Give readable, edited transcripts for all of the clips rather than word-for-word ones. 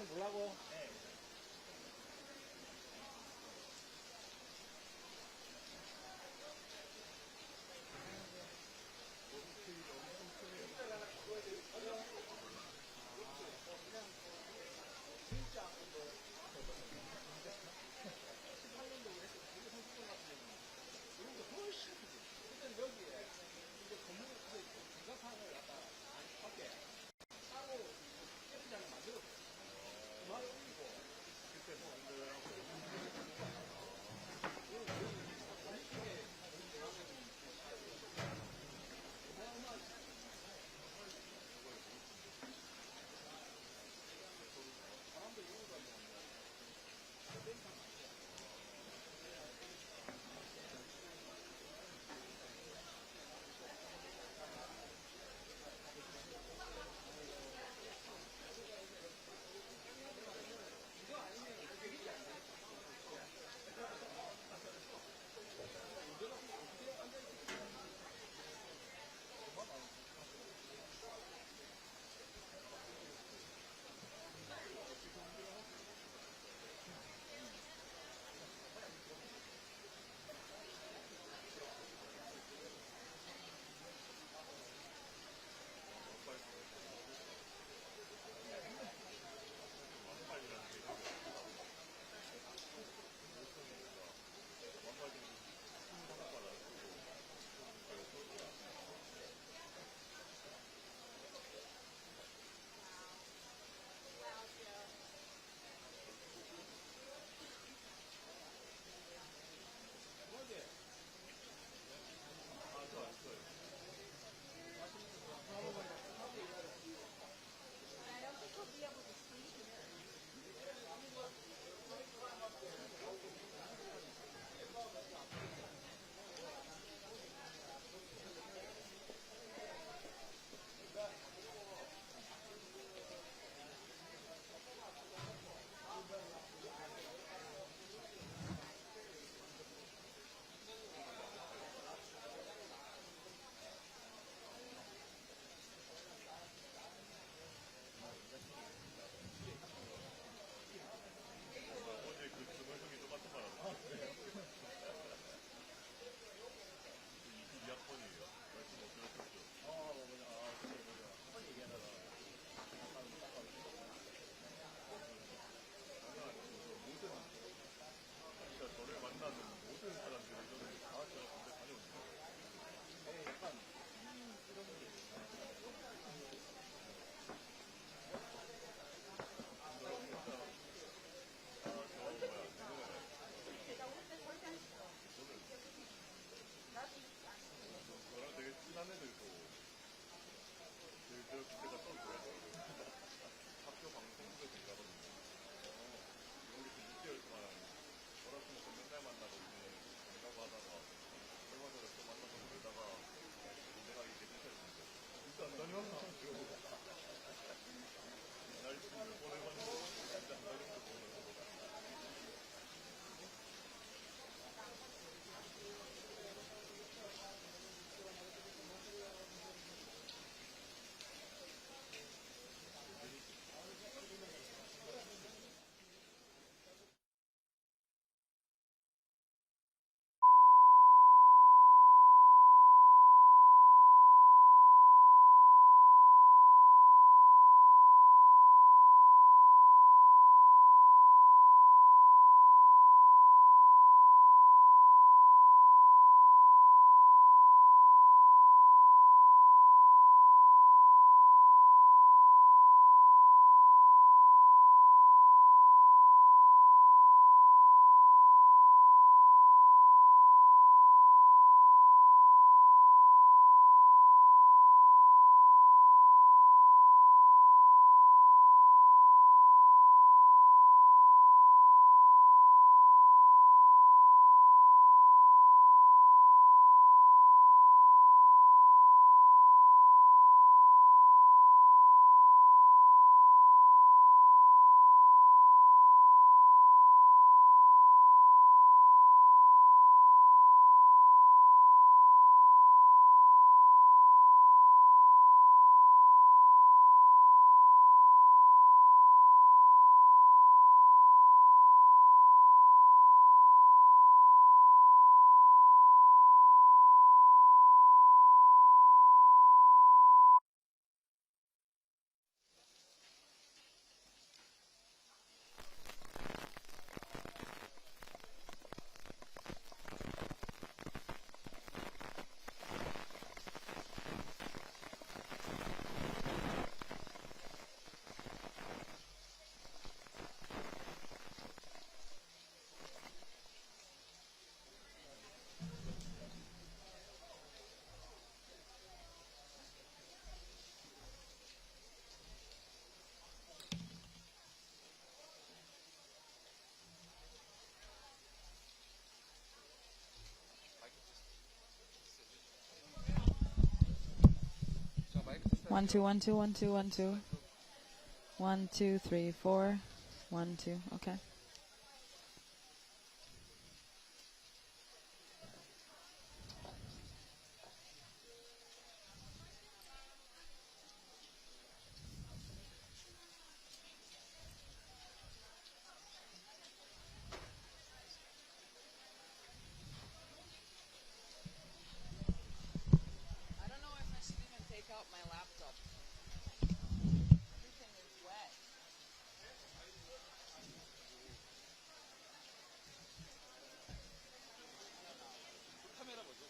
계속 보려고? 네. 진짜 18년도 그랬을 때 되게 선수권 같은 경우는 이런게 훨씬 크지. 그때는 여기에 이제 건물 중간판을 갖다 밖에 따로 예쁘장을 만들었어요. 주말에 올리고 1, 2, 1, 2, 1, 2, 1, 2. 1, 2, 3, 4. 1, 2. Okay. I don't know if I should even take out my laptop. Everything is wet. 카메라 뭐죠?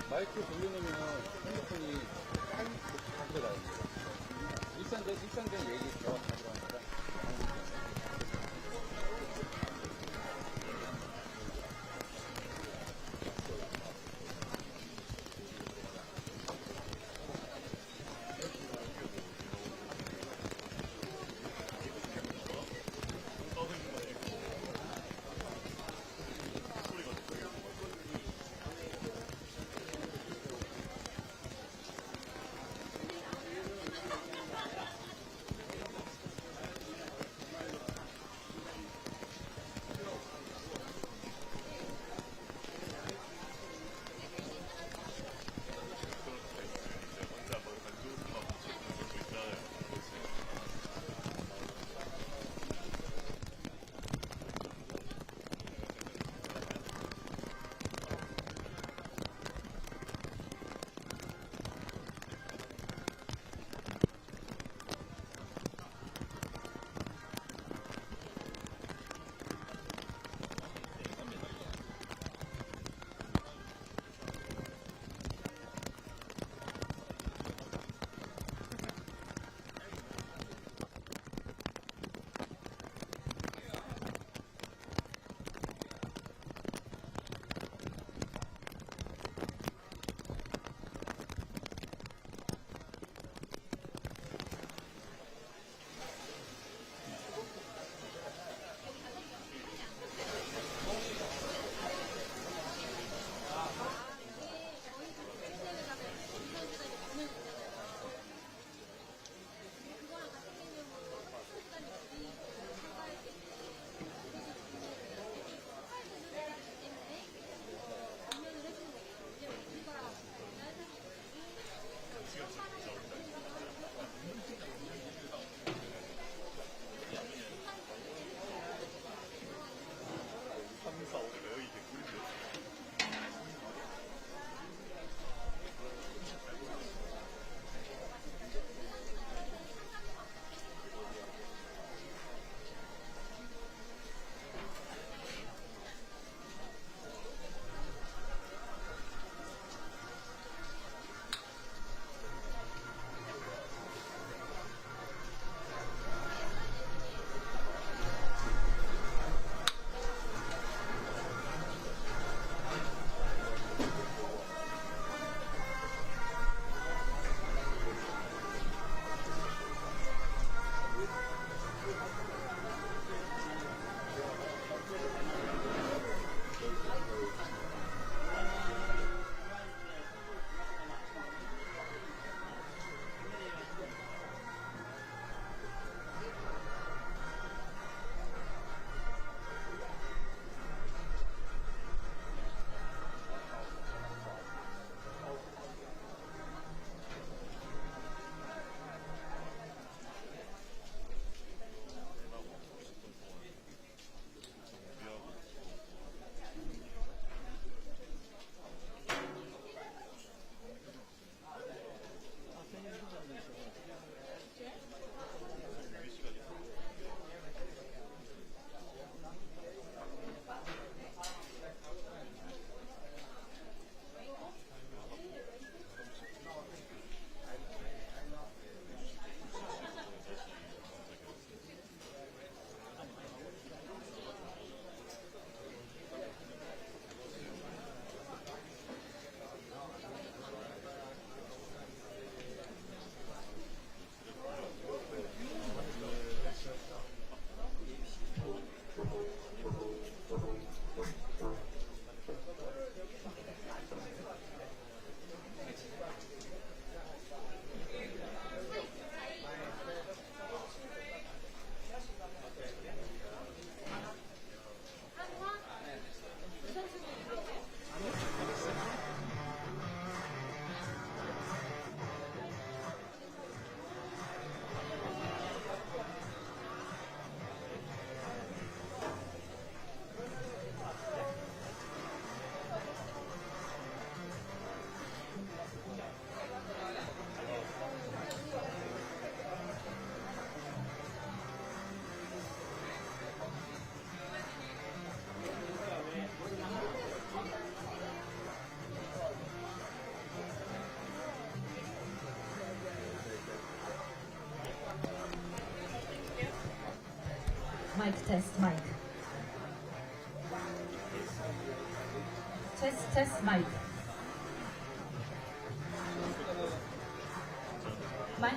마이크 돌려놓으면 핸드폰이 가지고 나옵니다. 일상적인 얘기 대화 다 들어가니까. test mic. Test mic. Mic.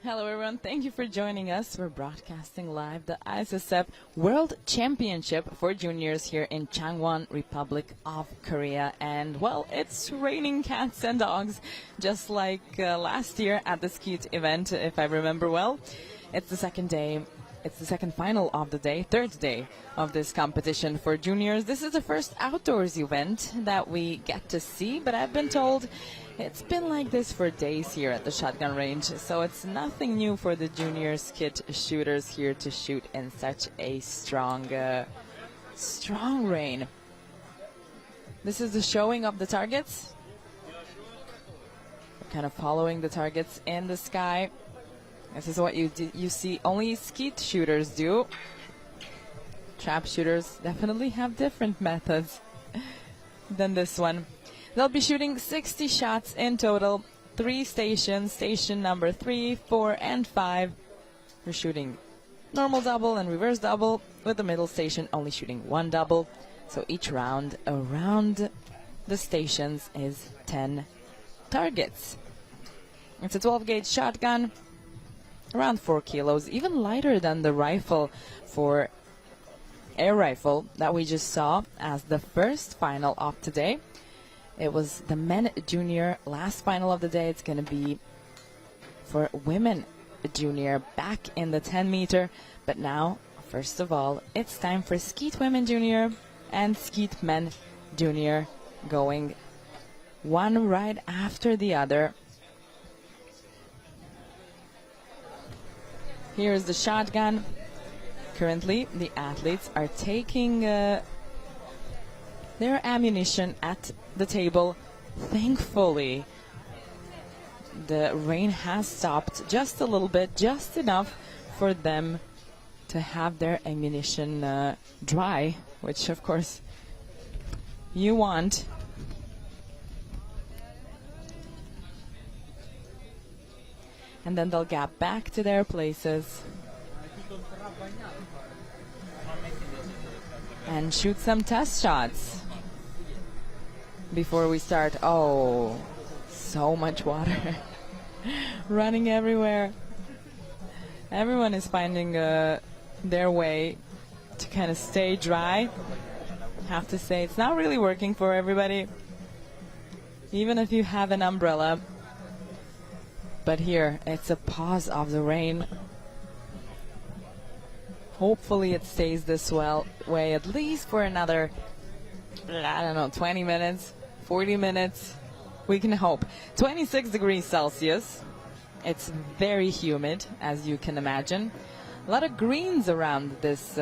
Hello everyone, thank you for joining us. We're broadcasting live the ISSF World Championship for juniors here in Changwon, Republic of Korea. And well, it's raining cats and dogs, just like last year at the skeet event, if I remember well. It's the second day. It's the second final of the day, third day of this competition for juniors. This is the first outdoors event that we get to see, but I've been told it's been like this for days here at the shotgun range, so it's nothing new for the junior skeet shooters here to shoot in such a strong rain. This is the showing of the targets. We're kind of following the targets in the sky. This is what you see only skeet shooters do. Trap shooters definitely have different methods than this one. They'll be shooting 60 shots in total, 3 stations, station number 3, 4, and 5. We're shooting normal double and reverse double, with the middle station only shooting 1 double. So each round around the stations is 10 targets. It's a 12-gauge shotgun, around 4 kilos, even lighter than the rifle for air rifle that we just saw as the first final of today. It was the men junior last final of the day. It's going to be for women junior back in the 10 meter. But now, first of all, it's time for skeet women junior and skeet men junior, going one right after the other. Here's the shotgun. Currently, the athletes are taking their ammunition at the table. Thankfully, the rain has stopped just a little bit, just enough for them to have their ammunition dry, which of course you want. And then they'll get back to their places and shoot some test shots before we start. Oh, so much water running everywhere. Everyone is finding their way to kind of stay dry. Have to say, it's not really working for everybody, even if you have an umbrella. But here, it's a pause of the rain. Hopefully it stays this way at least for another, I don't know, 20 minutes, 40 minutes. We can hope. 26 degrees Celsius. It's very humid, as you can imagine. A lot of greens around this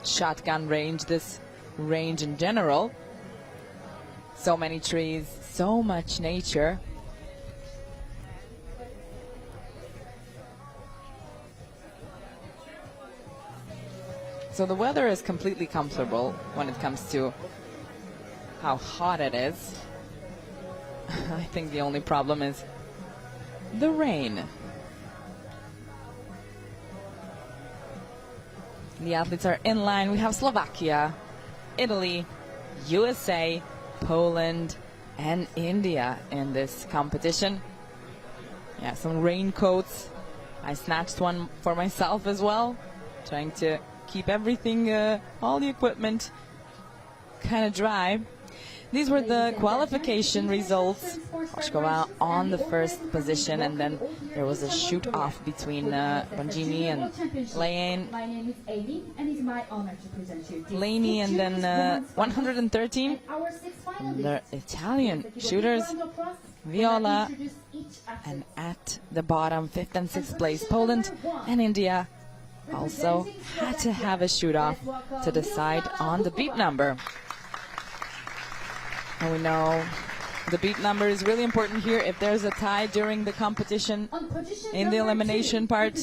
shotgun range, this range in general. So many trees, so much nature. So the weather is completely comfortable when it comes to how hot it is. I think the only problem is the rain. The athletes are in line. We have Slovakia, Italy, USA, Poland, and India in this competition. Yeah, some raincoats. I snatched one for myself as well, trying to keep everything, all the equipment kind of dry. These were the qualification results. Hoshkova on the first position, and then there was a shoot-off between Bongini and Lane. My name is Amy, and it's my honor to present you. Laney, and then 113. Our six finalists. The Italian shooters, Viola, and at the bottom, 5th and 6th place, Poland and India also had to have a shoot-off to decide on the beat number. And we know the beat number is really important here. If there's a tie during the competition in the elimination part,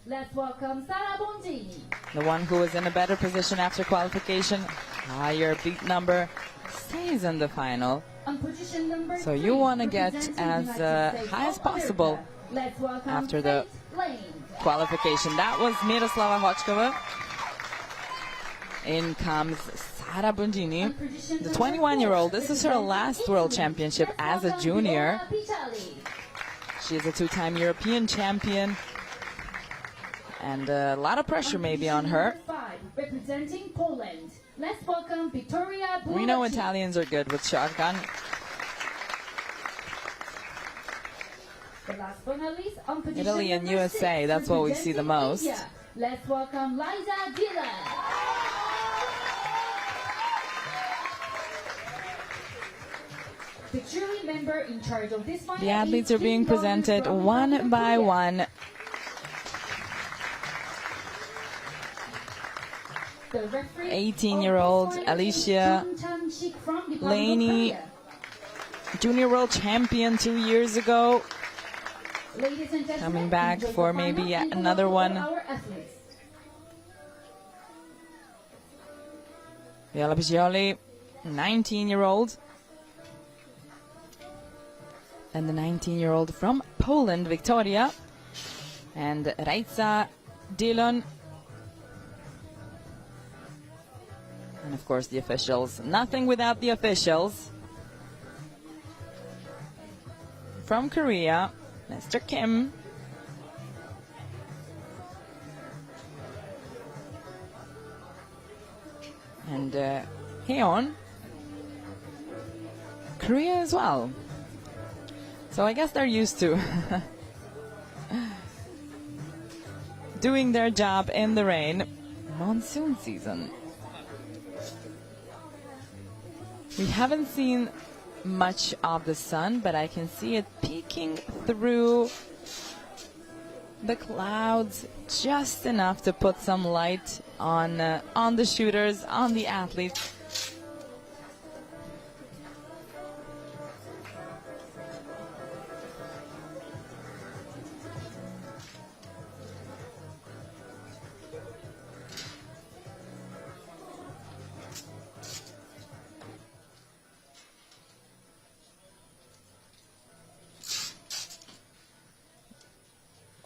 Let's welcome Sara Bongini. the one who is in a better position after qualification, higher beat number, stays in the final. So you want to get as high as possible after the qualification. That was Miroslava Hochkova. In comes Sara Bongini, the 21-year-old. This is her last World Championship as a junior. She is a two-time European champion, and a lot of pressure maybe on her. Representing Poland. Let's welcome Victoria. We know Italians are good with shotgun. The last finalist on position Italy and number USA, 6, that's what we see the most. India. Let's welcome Liza Dillon. The jury member in charge of this final The athletes are is being Kim presented Dong one from by Korea. one. The referee 18-year-old of this final is Alicia Jung Chang-sik from Republic of Laney, Korea. junior world champion 2 years ago. Ladies and gentlemen, Coming back enjoy the for final maybe yet and another welcome one. our athletes. Viola Piccioli, 19-year-old. And the 19-year-old from Poland, Victoria. And Rajca Dillon. And of course the officials. Nothing without the officials. From Korea, Mr. Kim. And Heon. Korea as well. So I guess they're used to doing their job in the rain. Monsoon season. We haven't seen much of the sun, but I can see it peeking through the clouds just enough to put some light on the shooters, on the athletes.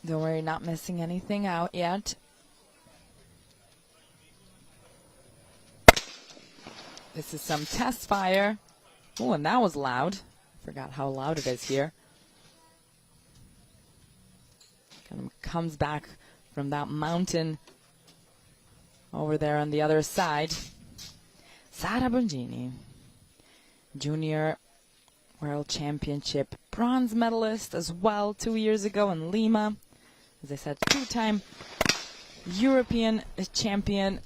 Don't worry, not missing anything out yet. This is some test fire. Oh, and that was loud. Forgot how loud it is here. Got them comes back from that mountain over there on the other side. Sara Bongini, Junior World Championship bronze medalist as well 2 years ago in Lima. As I said, two-time European champion.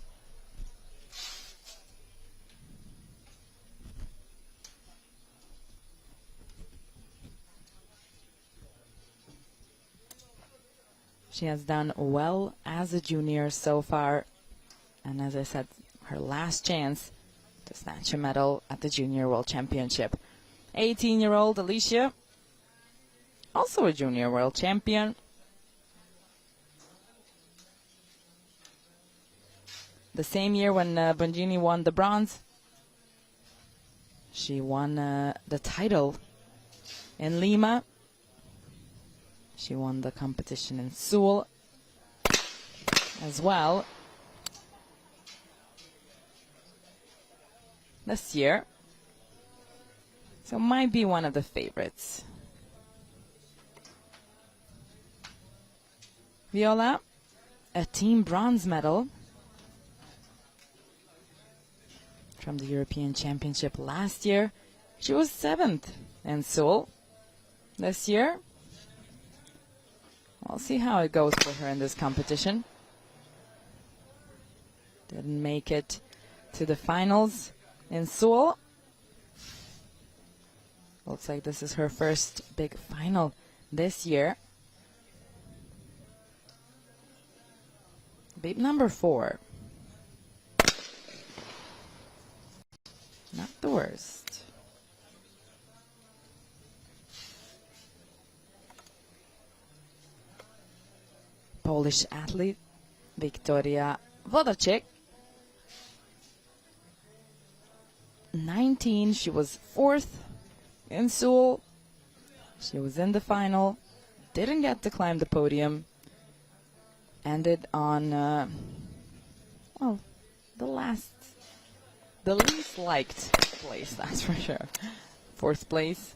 She has done well as a junior so far. And as I said, her last chance to snatch a medal at the Junior World Championship. 18-year-old Alicia, also a Junior World Champion. The same year when Bongini won the bronze, she won the title in Lima. She won the competition in Seoul as well this year. So might be one of the favorites. Viola, a team bronze medal from the European Championship last year. She was 7th in Seoul this year. We'll see how it goes for her in this competition. Didn't make it to the finals in Seoul. Looks like this is her first big final this year. Babe number 4. Not the worst. Polish athlete Wiktoria Wodacek. 19, she was 4th in Seoul. She was in the final, didn't get to climb the podium, ended on, well, the least liked place, that's for sure. 4th place,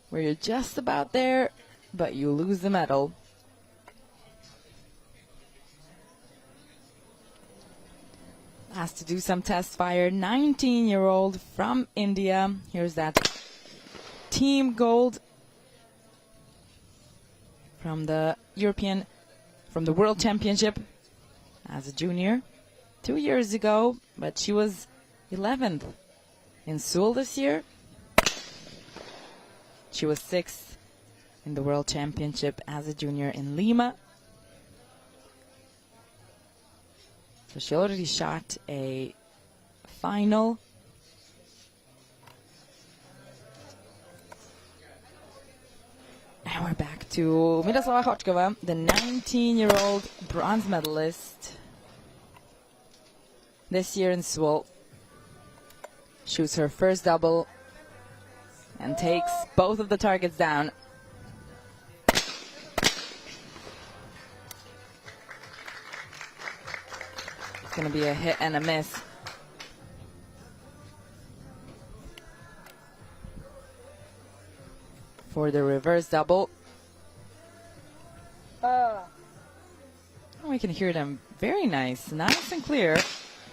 where you're just about there, but you lose the medal. Has to do some test fire. 19-year-old from India. Here's that team gold from the World Championship as a junior 2 years ago, but she was 11th in Seoul this year. She was 6th in the World Championship as a junior in Lima. So she already shot a final. And we're back to Miroslava Chochkova, the 19-year-old bronze medalist this year in Seoul. Shoots her first double and takes both of the targets down. It's going to be a hit and a miss. For the reverse double. We can hear them very nice and clear.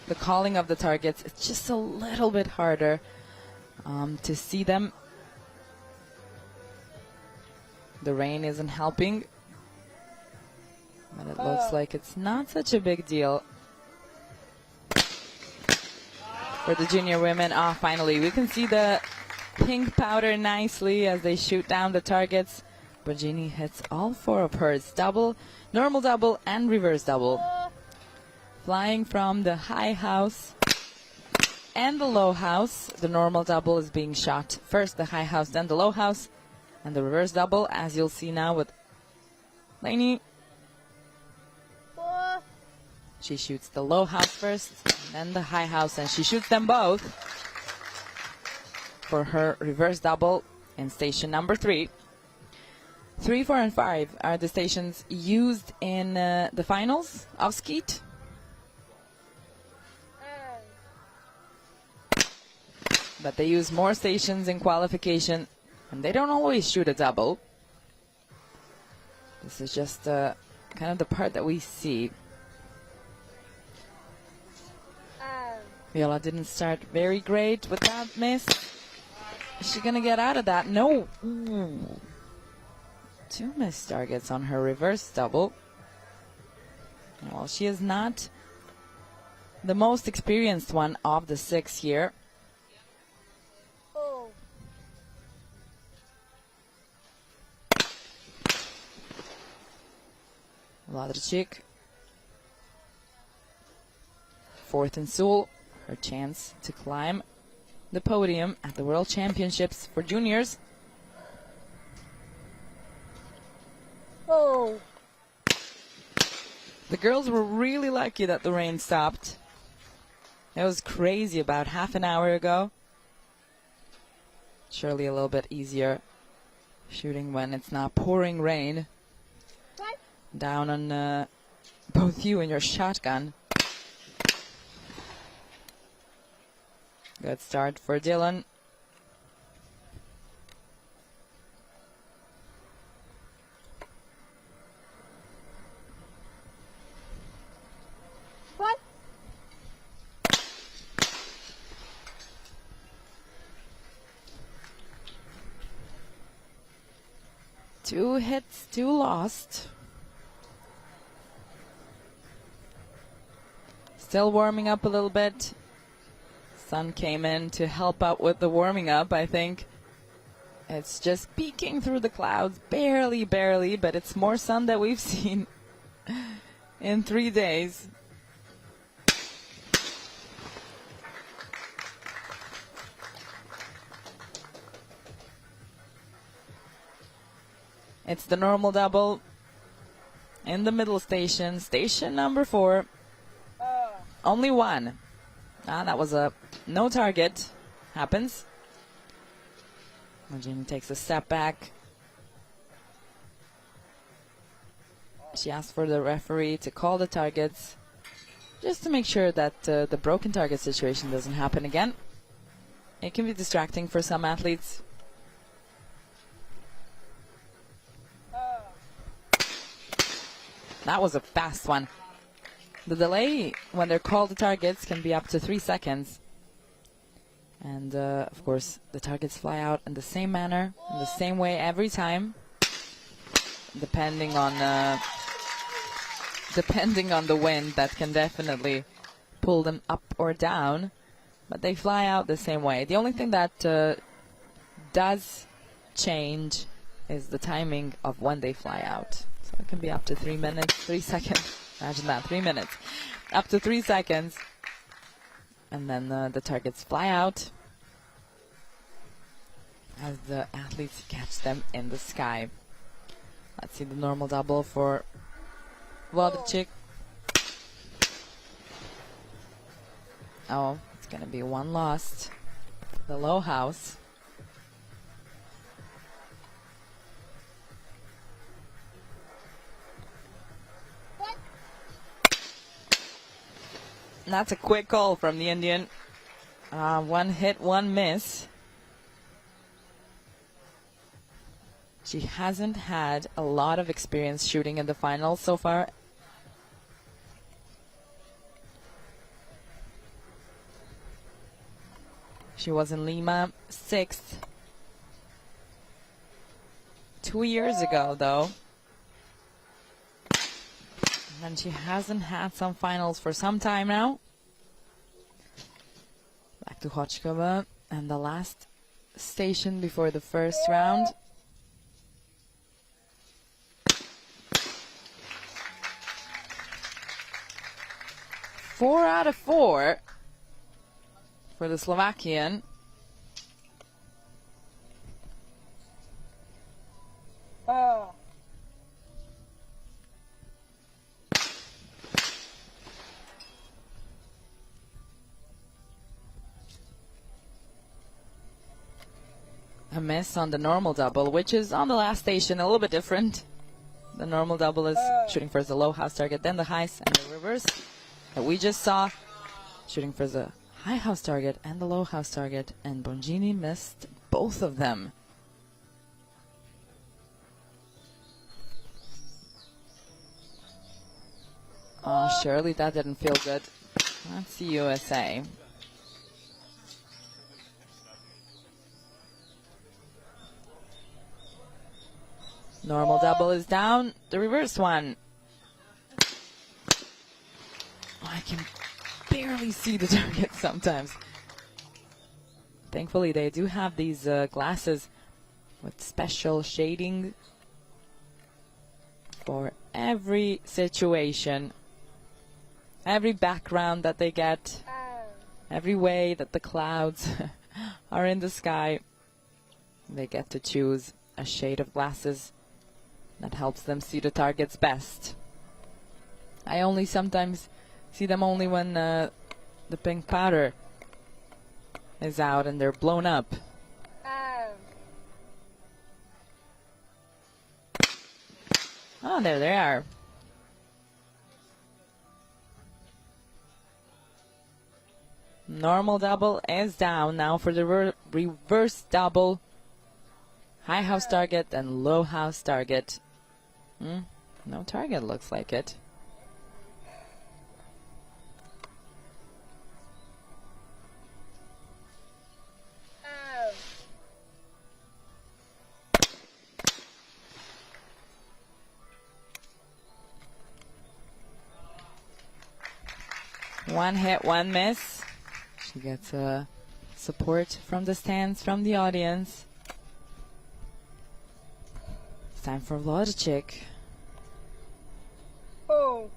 The calling of the targets, it's just a little bit harder to see them. The rain isn't helping, but it looks like it's not such a big deal. For the junior women, finally, we can see the pink powder nicely as they shoot down the targets. Bongini hits all 4 of hers. Double, normal double, and reverse double. Flying from the high house and the low house. The normal double is being shot first, the high house, then the low house. And the reverse double, as you'll see now with Lainey. She shoots the low house first, and then the high house, and she shoots them both for her reverse double in station number 3. 3, 4, and 5 are the stations used in the finals of skeet. But they use more stations in qualification, and they don't always shoot a double. This is just a kind of the part that we see. Viola didn't start very great with that miss. Is she gonna get out of that? No. Ooh. 2 missed targets on her reverse double. Well, she is not the most experienced one of the 6 here. Ladrchik. 4th and Seoul. Her chance to climb the podium at the World Championships for juniors. Oh. The girls were really lucky that the rain stopped. It was crazy about half an hour ago. Surely a little bit easier shooting when it's not pouring rain down on both you and your shotgun. Good start for Dylan. What? Two hits, 2 lost. Still warming up a little bit. Sun came in to help out with the warming up, I think. It's just peeking through the clouds, barely, but it's more sun than we've seen in 3 days. It's the normal double in the middle station, station number 4. Only 1. That was a no target. Happens. Bongini takes a step back. She asked for the referee to call the targets just to make sure that the broken target situation doesn't happen again. It can be distracting for some athletes. That was a fast one. The delay when they're called the targets can be up to 3 seconds. And of course, the targets fly out in the same manner, in the same way every time, depending on the wind. That can definitely pull them up or down, but they fly out the same way. The only thing that does change is the timing of when they fly out. So it can be up to 3 minutes, 3 seconds. Imagine that, 3 minutes. Up to 3 seconds. And then the targets fly out as the athletes catch them in the sky. Let's see the normal double for Waldczyk. Oh, it's going to be 1 lost. The low house. That's a quick call from the Indian. 1 hit, 1 miss. She hasn't had a lot of experience shooting in the finals so far. She was in Lima 6th 2 years ago, though. And she hasn't had some finals for some time now. Back to Hochkova and the last station before the first round. Four out of 4 for the Slovakian. A miss on the normal double, which is on the last station a little bit different. The normal double is shooting for the low house target, then the highs, and the reverse that we just saw, shooting for the high house target and the low house target, and Bongini missed both of them. Oh, surely that didn't feel good. That's the USA. Normal double is down. The reverse one. Oh, I can barely see the target sometimes. Thankfully, they do have these glasses with special shading for every situation, every background that they get, every way that the clouds are in the sky. They get to choose a shade of glasses that helps them see the targets best. I only sometimes see them only when the pink powder is out and they're blown up. Oh, there they are. Normal double is down. Now for the reverse double. High house target and low house target. No target, looks like it. One hit, one miss. She gets support from the stands, from the audience. It's time for Włodczyk. Oh.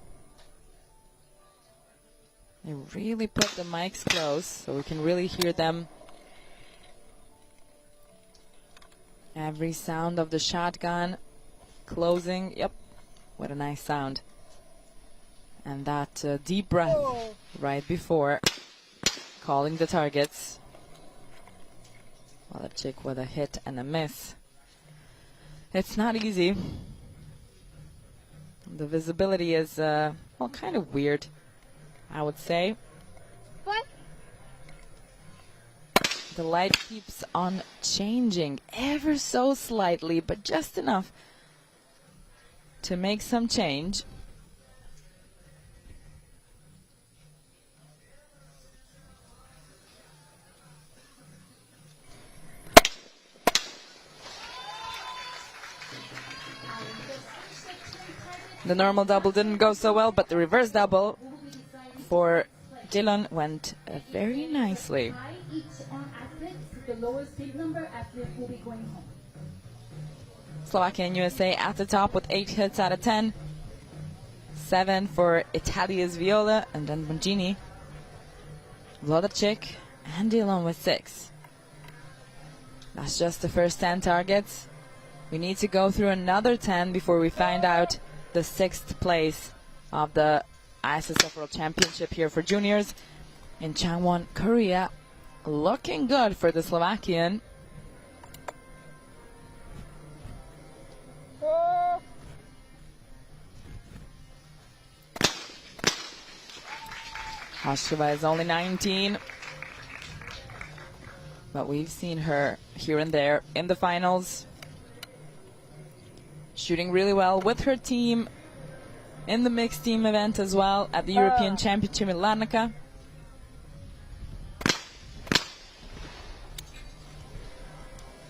They really put the mics close so we can really hear them. Every sound of the shotgun closing. Yep, what a nice sound. And that deep breath right before calling the targets. Włodczyk with a hit and a miss. It's not easy. The visibility is, well, kind of weird, I would say. What? The light keeps on changing ever so slightly, but just enough to make some change. The normal double didn't go so well, but the reverse double for Dylan went very nicely. Each athlete, the lowest seed number athlete will be going home. Slovakia and USA at the top with 8 hits out of 10. 7 for Italia's Viola and then Bongini. Włodczyk and Dylan with 6. That's just the first 10 targets. We need to go through another 10 before we find out the 6th place of the ISSF World Championship here for juniors in Changwon, Korea. Looking good for the Slovakian. Hoshkova is only 19, but we've seen her here and there in the finals, shooting really well with her team in the mixed team event as well at the European Championship in Larnaca.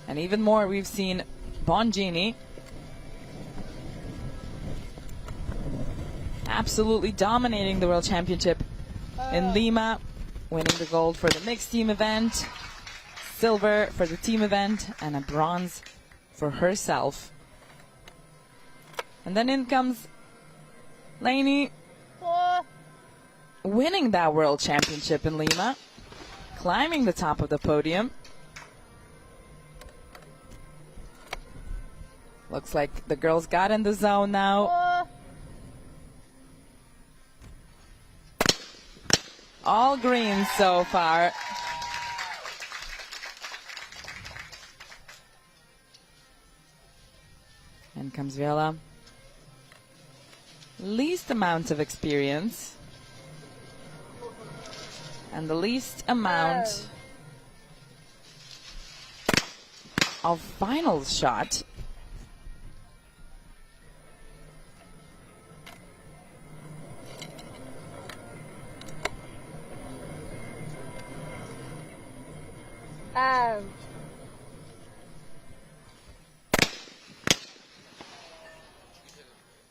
And even more, we've seen Bongini absolutely dominating the World Championship in Lima, winning the gold for the mixed team event, silver for the team event, and a bronze for herself. And then in comes Lainey, winning that World Championship in Lima, climbing the top of the podium. Looks like the girls got in the zone now. All green so far. In comes Viola. Least amount of experience and the least amount of finals shot.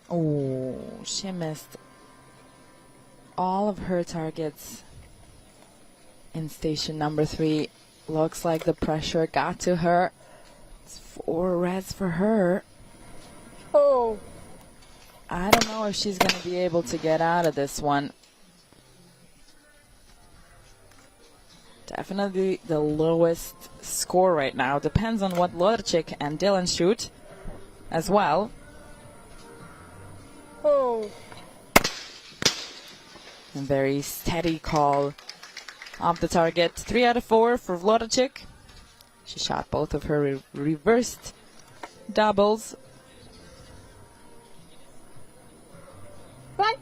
Oh, she missed all of her targets in station number 3. Looks like the pressure got to her. It's 4 reds for her. Oh. I don't know if she's going to be able to get out of this one. Definitely the lowest score right now. Depends on what Lorchik and Dylan shoot as well. Oh. A very steady call off the target. 3 out of 4 for Vlodacek. She shot both of her reversed doubles. What?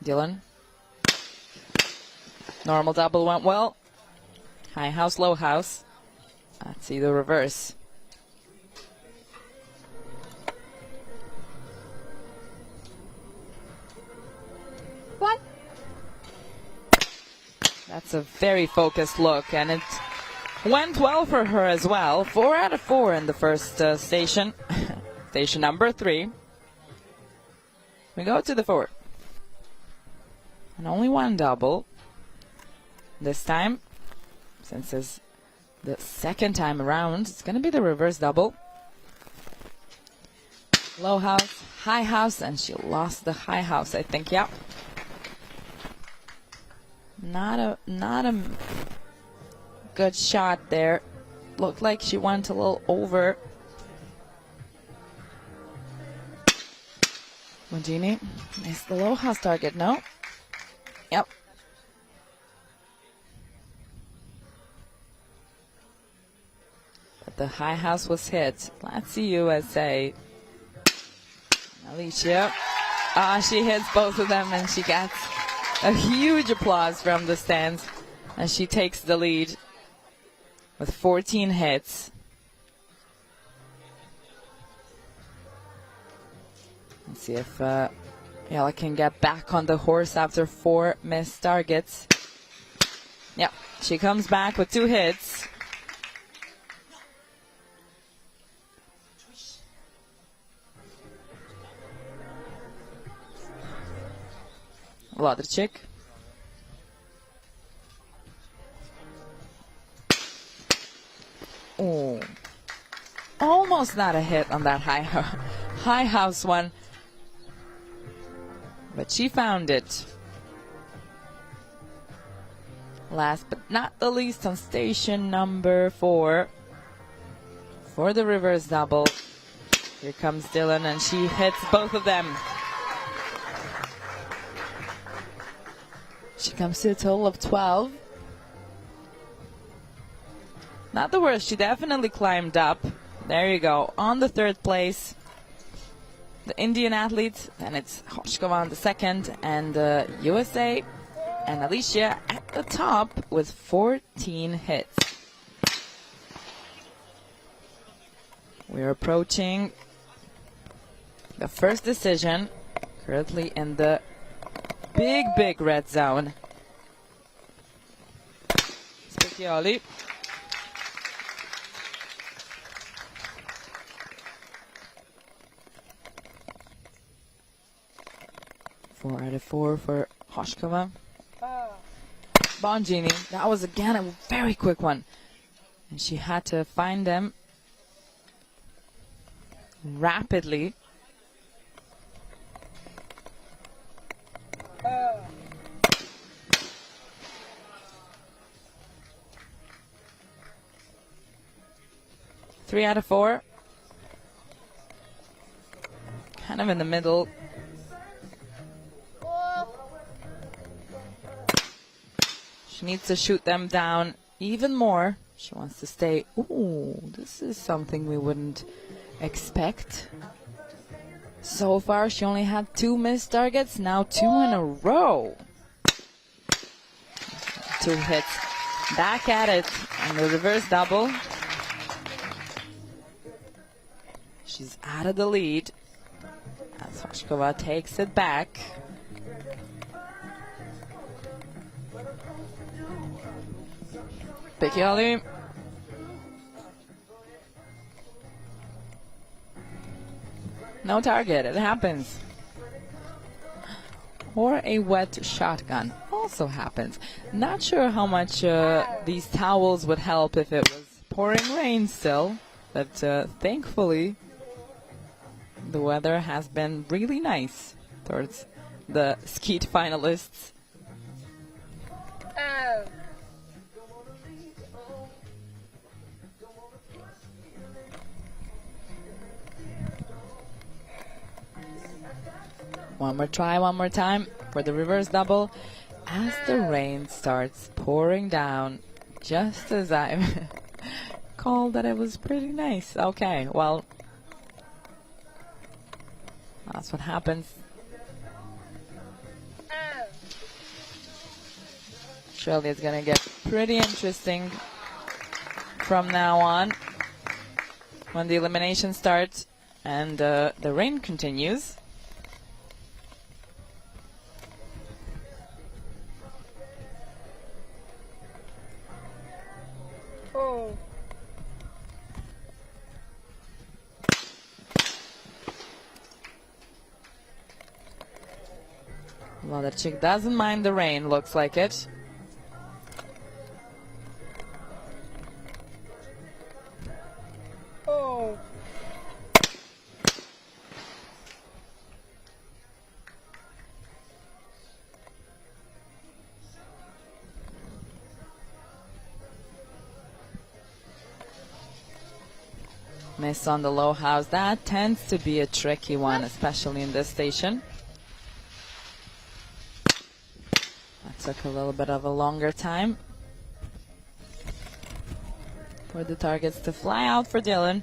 Dylan. Normal double went well. High house, low house. Let's see the reverse. What? That's a very focused look, and it went well for her as well. 4 out of 4 in the first station. Station number 3. We go to the 4th. And only one double. This time, since it's the second time around, it's going to be the reverse double. Low house, high house, and she lost the high house, I think. Yeah. Not a good shot there. Looked like she went a little over. Mangini missed the low house target. No. Yep. But the high house was hit. Let's see USA. Alicia. She hits both of them, and she gets a huge applause from the stands as she takes the lead with 14 hits. Let's see if Yella can get back on the horse after 4 missed targets. Yeah, she comes back with 2 hits. Vlodacek. Oh, almost not a hit on that high house one, but she found it. Last but not the least, on station number 4 for the reverse double. Here comes Dylan, and she hits both of them. She comes to a total of 12. Not the worst. She definitely climbed up. There you go. On the 3rd place, the Indian athlete. Then it's Hoshkova on the 2nd, and USA and Alicia at the top with 14 hits. We're approaching the first decision, currently in the big red zone. Speciali. Four out of 4 for Hoshkova. Bongini, that was again a very quick one. And she had to find them rapidly. Three out of 4. Kind of in the middle. She needs to shoot them down even more. She wants to stay. Ooh, this is something we wouldn't expect. So far, she only had 2 missed targets. Now 2 in a row. 2 hits. Back at it on the reverse double. She's out of the lead as Hoshkova takes it back. Picky Ollie. No target, it happens. Or a wet shotgun, also happens. Not sure how much these towels would help if it was pouring rain still, but thankfully the weather has been really nice towards the skeet finalists. Oh. One more try, one more time for the reverse double as the rain starts pouring down, just as I called that it was pretty nice. Okay, well, that's what happens. Surely it's going to get pretty interesting from now on when the elimination starts and the rain continues. Oh. Well, the chick doesn't mind the rain, looks like it. Oh. Miss on the low house. That tends to be a tricky one, especially in this station. That took a little bit of a longer time for the targets to fly out for Dylan.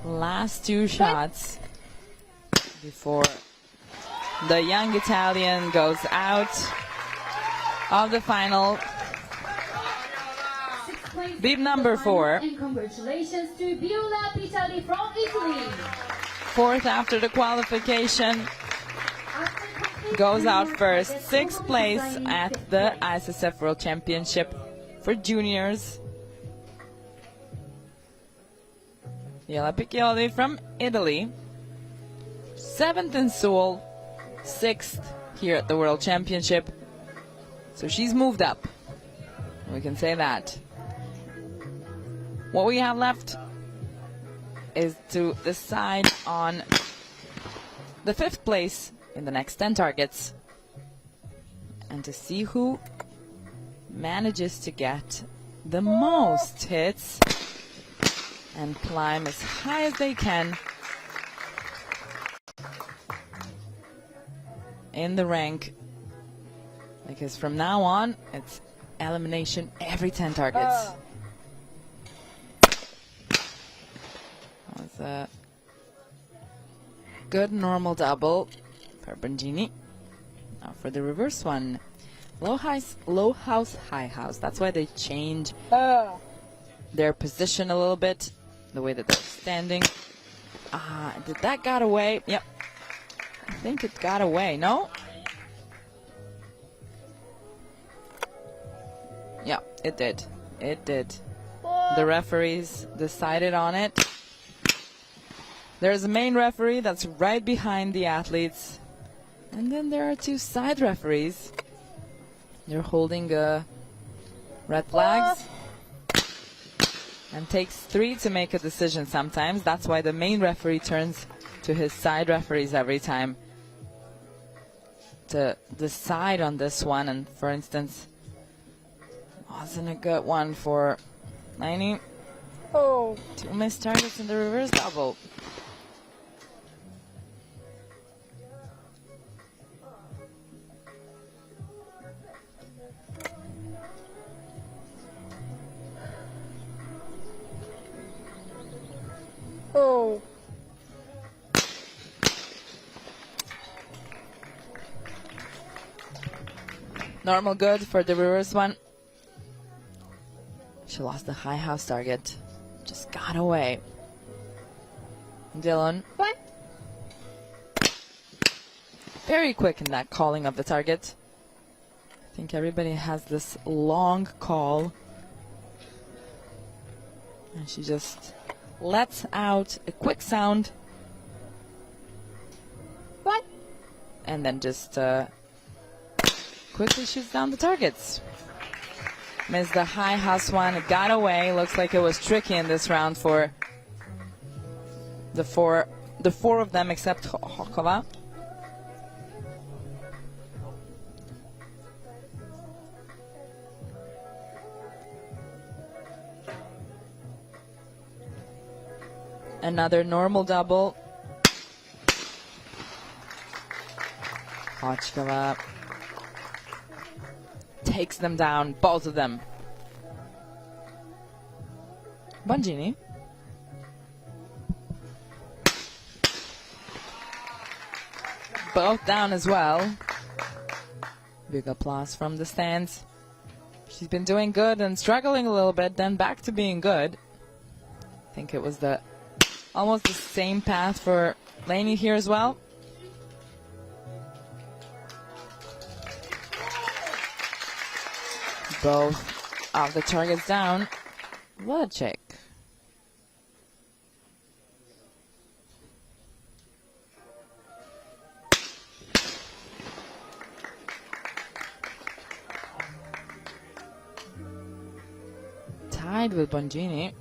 Last two shots before the young Italian goes out of the final. Beep number 4. And congratulations to Viola Pitali from Italy. 4th after the qualification. Goes out first. 6th place at the ISSF World Championship for juniors. Viola Piccioli from Italy. 7th in Seoul. 6th here at the World Championship. So she's moved up. We can say that. What we have left is to decide on the 5th place in the next 10 targets and to see who manages to get the most hits and climb as high as they can in the rank, because from now on it's elimination every 10 targets. That was a good normal double for Bongini. Now for the reverse one, low house, high house. That's why they change their position a little bit, the way that they're standing. Did that got away? Yep. I think it got away, no? Yeah, it did. It did. The referees decided on it. There's a main referee that's right behind the athletes. And then there are 2 side referees. They're holding red flags. And takes 3 to make a decision sometimes. That's why the main referee turns to his side referees every time to decide on this one. And for instance, wasn't a good one for 90. Oh. 2 missed targets in the reverse double. Oh. Normal good for the reverse one. She lost the high house target. Just got away. Dylan. What? very quick in that calling of the target. I think everybody has this long call. And she just lets out a quick sound. What? And then just quickly shoots down the targets. Missed the high house one. It got away. Looks like it was tricky in this round for the four of them except Hokova. Another normal double. Hochkova takes them down, both of them. Bongini. Both down as well. Big applause from the stands. She's been doing good and struggling a little bit, then back to being good. I think it was almost the same path for Lainey here as well. Both of the targets down. What a check. Tied with Bongini.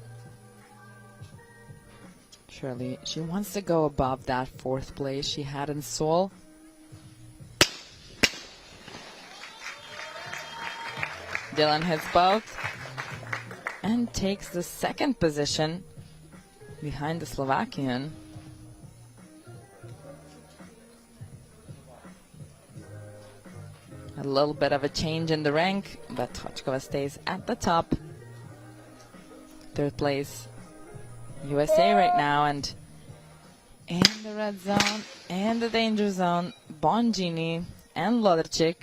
Surely she wants to go above that fourth place she had in Seoul. Dylan hits both and takes the second position behind the Slovakian. A little bit of a change in the rank, but Hochkova stays at the top. Third place, USA right now, and in the red zone and the danger zone, Bongini and Loderchik.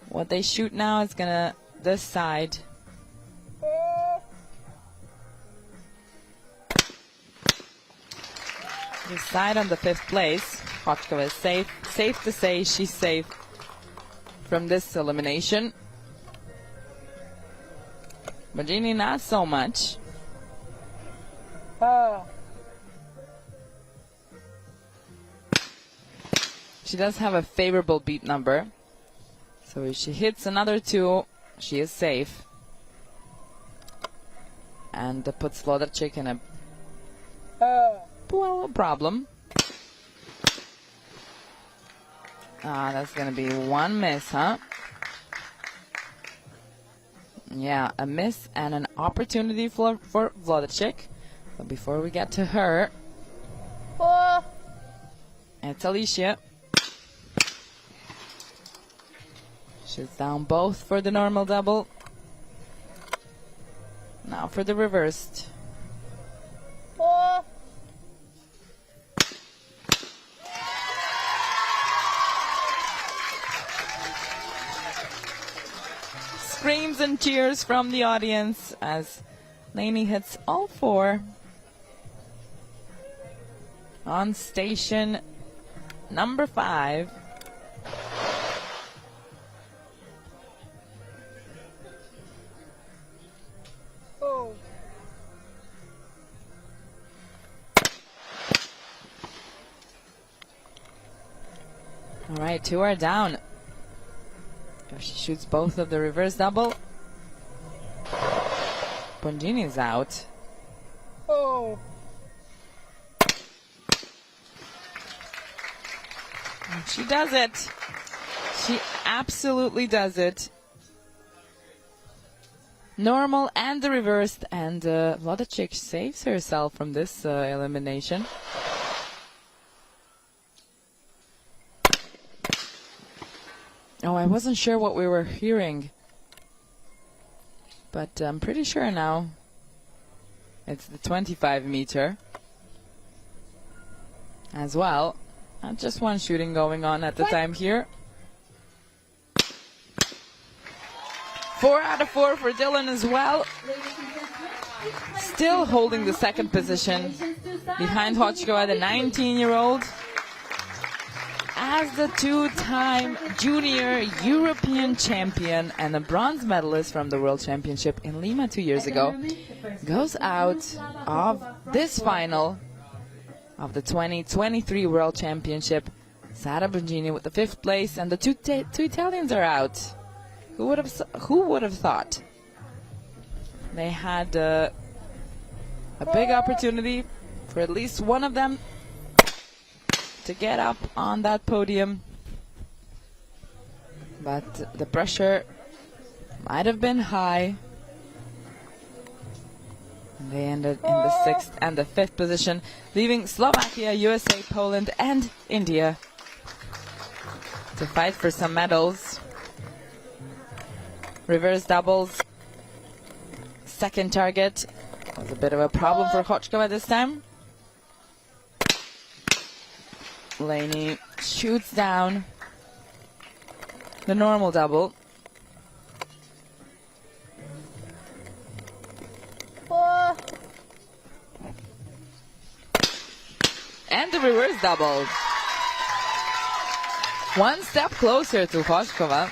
What they shoot now is gonna this side. This side on the fifth place. Hochkova is safe. Safe to say she's safe from this elimination. Bongini not so much. She does have a favorable beat number. So if she hits another two, she is safe. And that puts Loderchik in a problem. That's going to be one miss, huh? Yeah, a miss and an opportunity for Loderchik. But before we get to her, it's Alicia. She's down both for the normal double. Now for the reversed. Screams and cheers from the audience as Lainey hits all four on station number 5. All right, 2 are down. If she shoots both of the reverse double, Bongini's out. And she does it. She absolutely does it. Normal and the reversed, and Loderchik saves herself from this elimination. Oh, I wasn't sure what we were hearing, but I'm pretty sure now it's the 25 meter as well. Not just one shooting going on at the time here. 4 out of 4 for Dylan as well. Still holding the second position behind Hochkova, the 19-year-old. as the two-time junior European champion and a bronze medalist from the World Championship in Lima 2 years ago, goes out of this final of the 2023 World Championship. Sara Bongini with the 5th place, and the two Italians are out. Who would have thought? They had a big opportunity for at least one of them to get up on that podium, but the pressure might have been high. And they ended in the 6th and the 5th position, leaving Slovakia, USA, Poland, and India to fight for some medals. Reverse doubles, second target was a bit of a problem for Hochkova this time. Laney shoots down the normal double. And the reverse double. One step closer to Hochkova.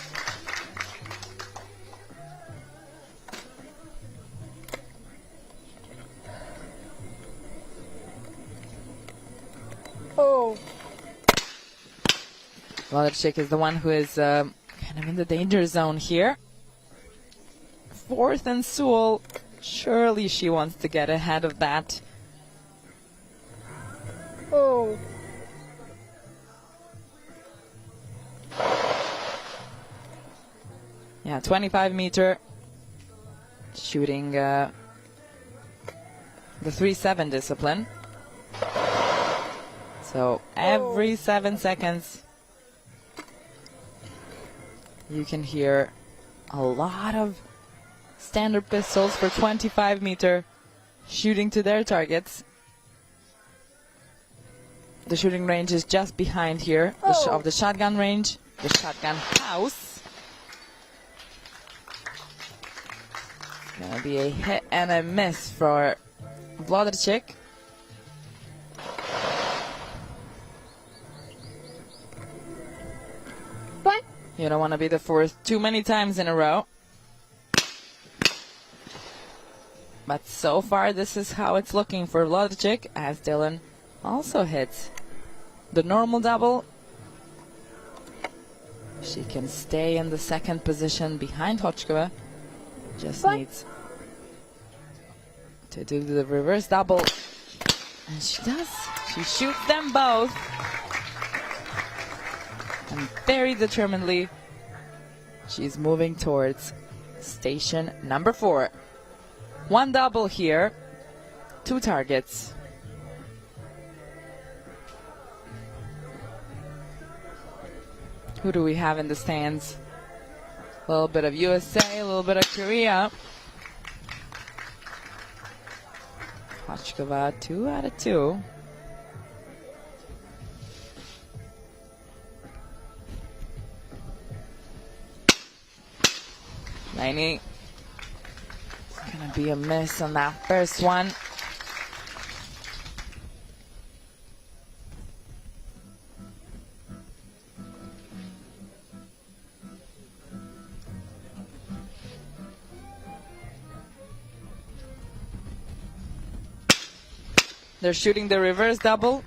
Oh. Włodarczyk is the one who is kind of in the danger zone here. 4th and Sewell. Surely she wants to get ahead of that. Oh. Yeah, 25-meter shooting the 3-7 discipline. So every 7 seconds you can hear a lot of standard pistols for 25-meter shooting to their targets. The shooting range is just behind here of the shotgun range, the shotgun house. Gonna be a hit and a miss for Włodarczyk. What? You don't want to be the 4th too many times in a row. But so far, this is how it's looking for Włodarczyk, as Dylan also hits the normal double. She can stay in the 2nd position behind Hochkova. Just needs to do the reverse double. And she does. She shoots them both. And very determinedly, she's moving towards station number 4. One double here, 2 targets. Who do we have in the stands? A little bit of USA, a little bit of Korea. Hochkova, 2 out of 2. Laney. It's gonna be a miss on that first one. They're shooting the reverse double.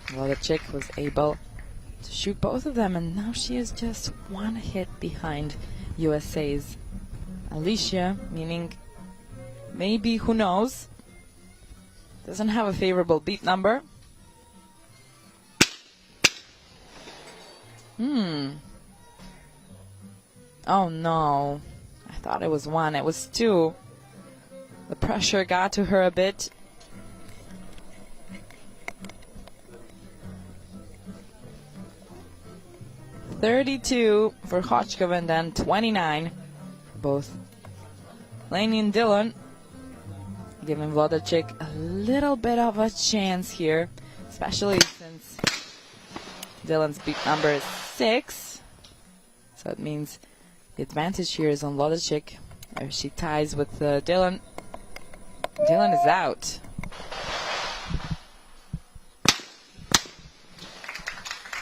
Włodarczyk was able to shoot both of them, and now she is just 1 hit behind USA's Alicia, meaning maybe, who knows, doesn't have a favorable beat number. Oh no, I thought it was 1, it was 2. The pressure got to her a bit. $32 for Hochkova, and then 29 both Laney and Dylan, giving Włodarczyk a little bit of a chance here, especially since Dylan's beat number is 6. So it means the advantage here is on Włodarczyk. If she ties with Dylan, Dylan is out.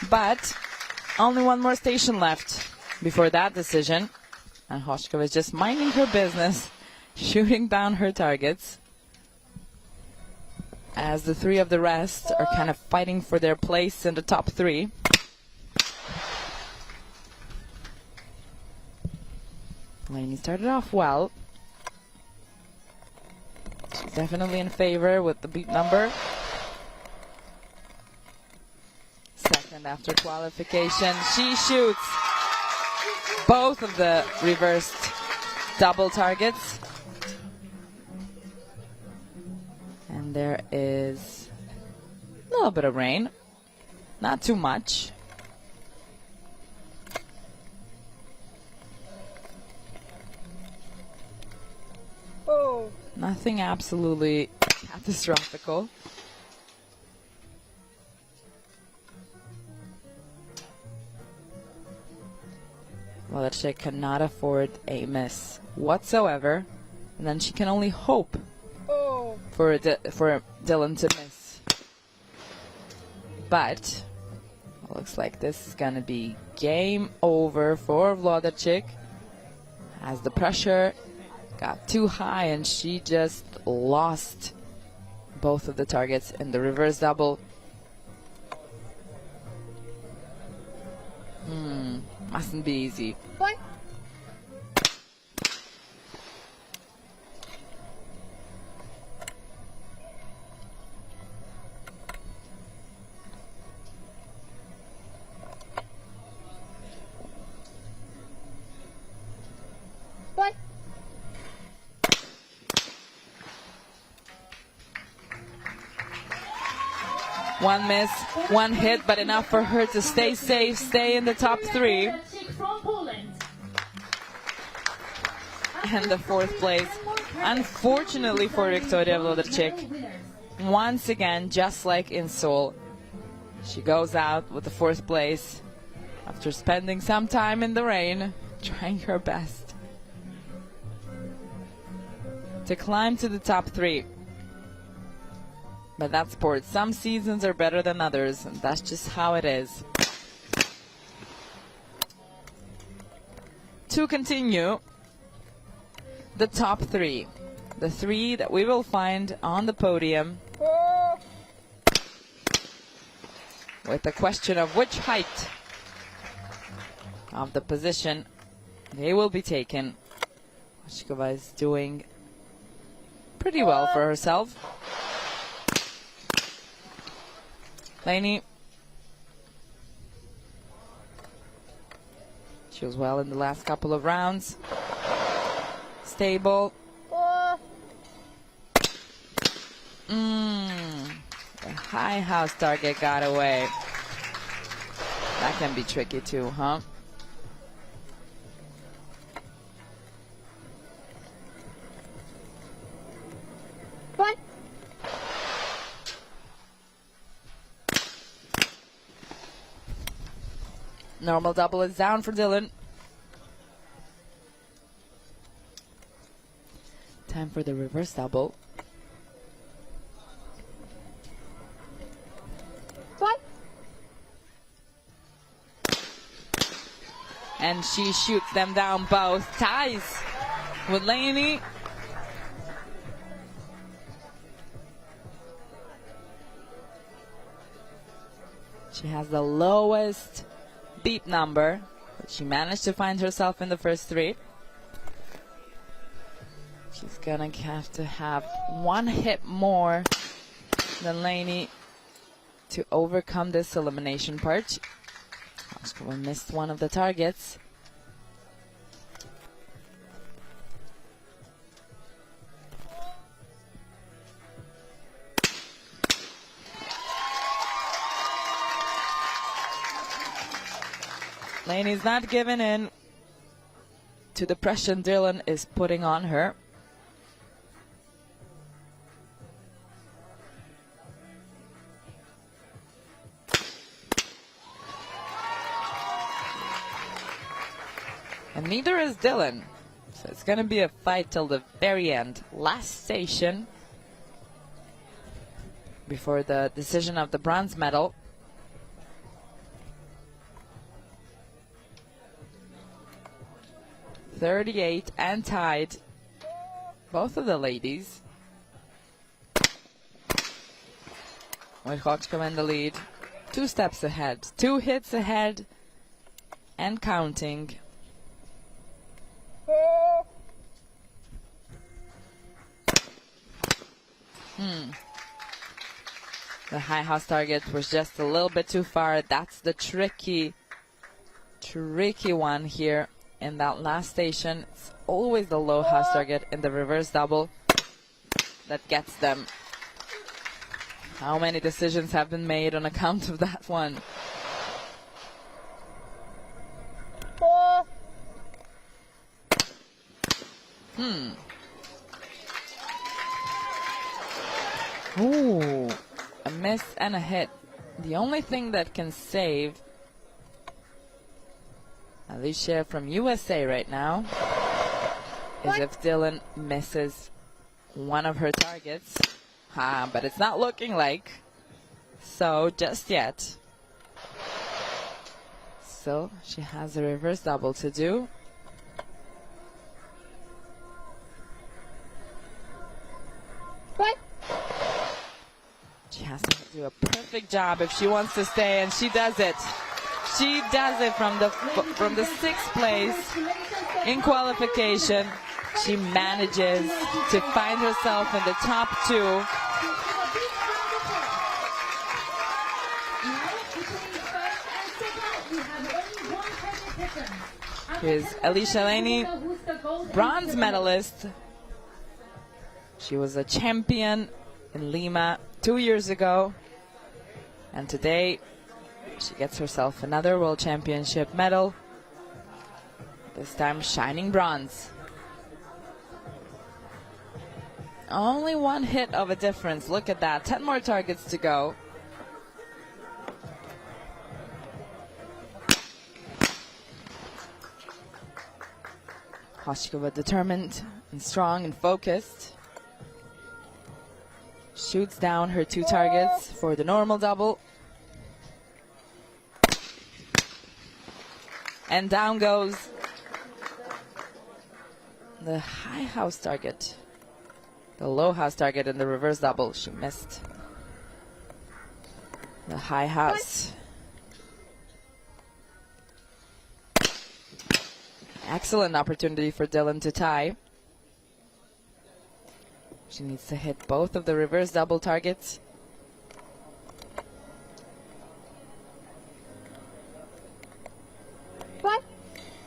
But only one more station left before that decision. And Hoshkova is just minding her business, shooting down her targets. As the three of the rest are kind of fighting for their place in the top three. Lainey started off well. She's definitely in favor with the beat number. Second after qualification, she shoots both of the reversed double targets. And there is a little bit of rain, not too much. Oh. Nothing absolutely catastrophical. Włodarczyk cannot afford a miss whatsoever, and then she can only hope for Dylan to miss. But it looks like this is gonna be game over for Włodarczyk, as the pressure got too high and she just lost both of the targets in the reverse double. Mustn't be easy. What? What? One miss, one hit, but enough for her to stay safe, stay in the top three. And the fourth place, unfortunately for Wiktoria Włodarczyk, once again, just like in Seoul, she goes out with the fourth place after spending some time in the rain, trying her best to climb to the top three. But that's sport. Some seasons are better than others, and that's just how it is. To continue, the top three. The three that we will find on the podium with the question of which height of the position they will be taken. Hoshkova is doing pretty well for herself. Lainey, she was well in the last couple of rounds. Stable. The high house target got away. That can be tricky too, huh? What? Normal double is down for Dylan. Time for the reverse double. What? And she shoots them down both. Ties with Lainey. She has the lowest beat number, but she managed to find herself in the first three. She's gonna have to have one hit more than Lainey to overcome this elimination part. Hoshkova missed one of the targets. Lainey's not giving in to the pressure Dylan is putting on her. And neither is Dylan. So it's going to be a fight till the very end. Last station before the decision of the bronze medal. 38 and tied. Both of the ladies. With Hochkova in the lead. 2 steps ahead. 2 hits ahead. And counting. The high house target was just a little bit too far. That's the tricky one here in that last station. It's always the low house target in the reverse double that gets them. How many decisions have been made on account of that one? Ooh, a miss and a hit. The only thing that can save Alicia from USA right now is if Dylan misses one of her targets. But it's not looking like so just yet. So she has a reverse double to do. What? She has to do a perfect job if she wants to stay, and she does it. She does it from the 6th place in qualification. She manages to find herself in the top 2. Here's Alicia Laney, bronze medalist. She was a champion in Lima 2 years ago. And today, she gets herself another World Championship medal. This time, shining bronze. Only 1 hit of a difference. Look at that. 10 more targets to go. Hochkova determined and strong and focused. Shoots down her 2 targets for the normal double. And down goes the high house target. The low house target in the reverse double. She missed the high house. Excellent opportunity for Dylan to tie. She needs to hit both of the reverse double targets. What?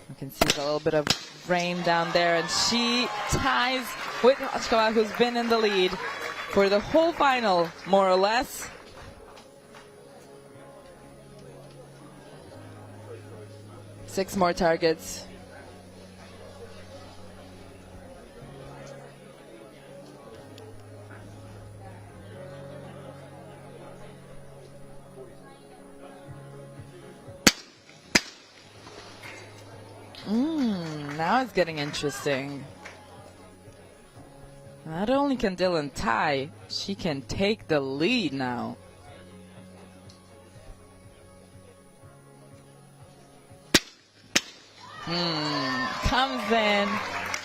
You can see a little bit of rain down there, and she ties with Hochkova, who's been in the lead for the whole final, more or less. Six more targets. Now it's getting interesting. Not only can Dylan tie, she can take the lead now. Comes in,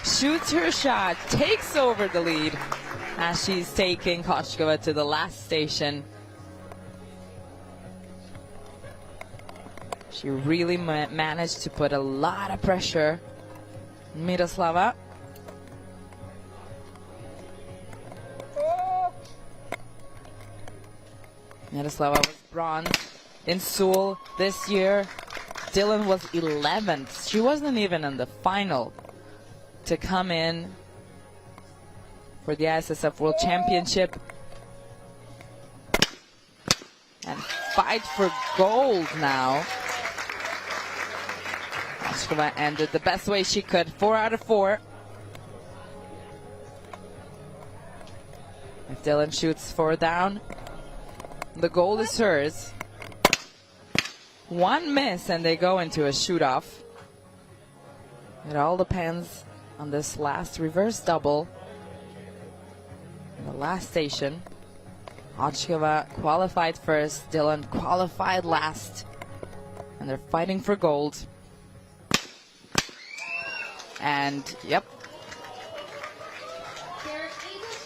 shoots her shot, takes over the lead as she's taking Hochkova to the last station. She really managed to put a lot of pressure on Miroslava. Miroslava was bronze in Seoul this year. Dylan was 11th. She wasn't even in the final to come in for the ISSF World Championship and fight for gold now. Hochkova ended the best way she could, 4 out of 4. If Dylan shoots 4 down, the gold is hers. 1 miss and they go into a shoot-off. It all depends on this last reverse double. The last station. Hochkova qualified first, Dylan qualified last. And they're fighting for gold. And yep,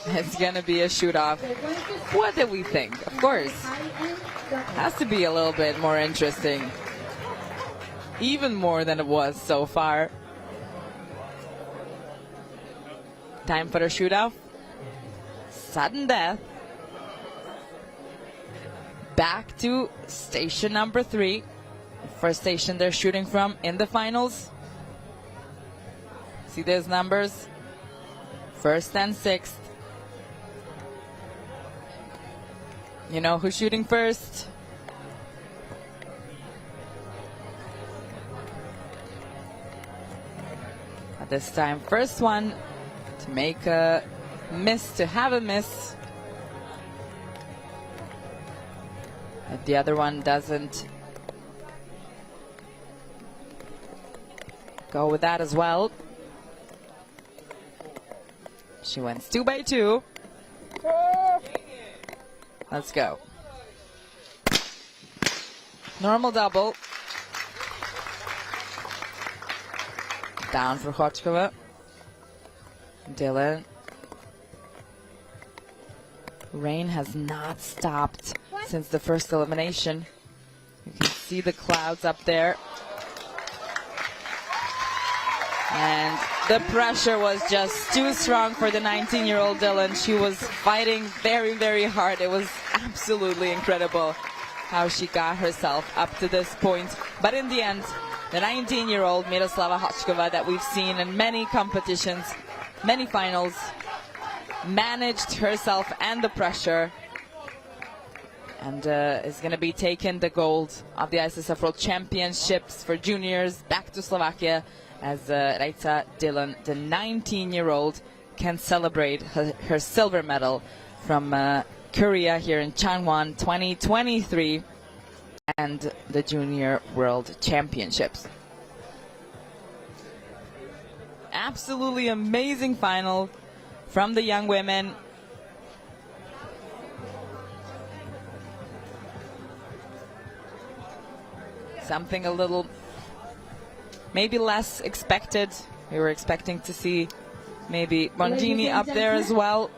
it's gonna be a shoot-off. What did we think? Of course, has to be a little bit more interesting, even more than it was so far. Time for a shoot-off. Sudden death. Back to station number 3. First station they're shooting from in the finals. See those numbers? First and 6th. You know who's shooting first? At this time, first one to make a miss, to have a miss. But the other one doesn't go with that as well. She wins 2 by 2. Let's go. Normal double. Down for Hochkova. Dylan. Rain has not stopped since the first elimination. You can see the clouds up there. And the pressure was just too strong for the 19-year-old Dylan. She was fighting very, very hard. It was absolutely incredible how she got herself up to this point. But in the end, the 19-year-old Miroslava Hochkova that we've seen in many competitions, many finals, managed herself and the pressure, and is going to be taking the gold of the ISSF World Championships for juniors back to Slovakia, as Rajca Dylan, the 19-year-old, can celebrate her silver medal from Korea here in Changwon 2023 and the Junior World Championships. Absolutely amazing final from the young women. Something a little maybe less expected. We were expecting to see maybe Bongini up there as well.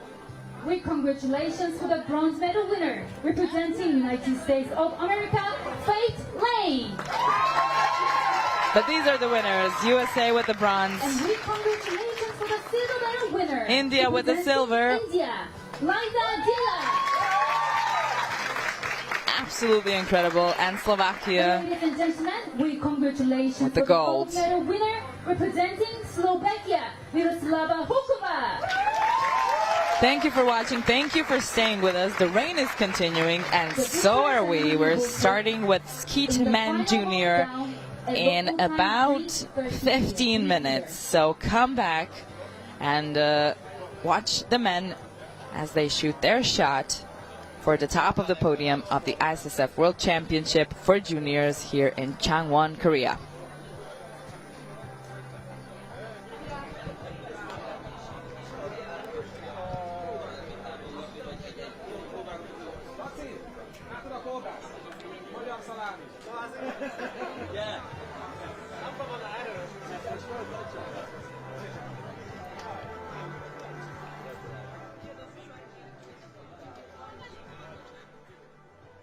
With congratulations to the bronze medal winner, representing United States of America, Faith Lane. But these are the winners. USA with the bronze. And with congratulations to the silver medal winner, India with the silver. India, Liza Dilla. Absolutely incredible. And Slovakia. Ladies and gentlemen, with congratulations with the to gold. the gold medal winner, representing Slovakia, Miroslava Hochkova. Thank you for watching. Thank you for staying with us. The rain is continuing, and so are we. We're starting with Skeet Men Junior in about 15 minutes. So come back and watch the men as they shoot their shot for the top of the podium of the ISSF World Championship for juniors here in Changwon, Korea.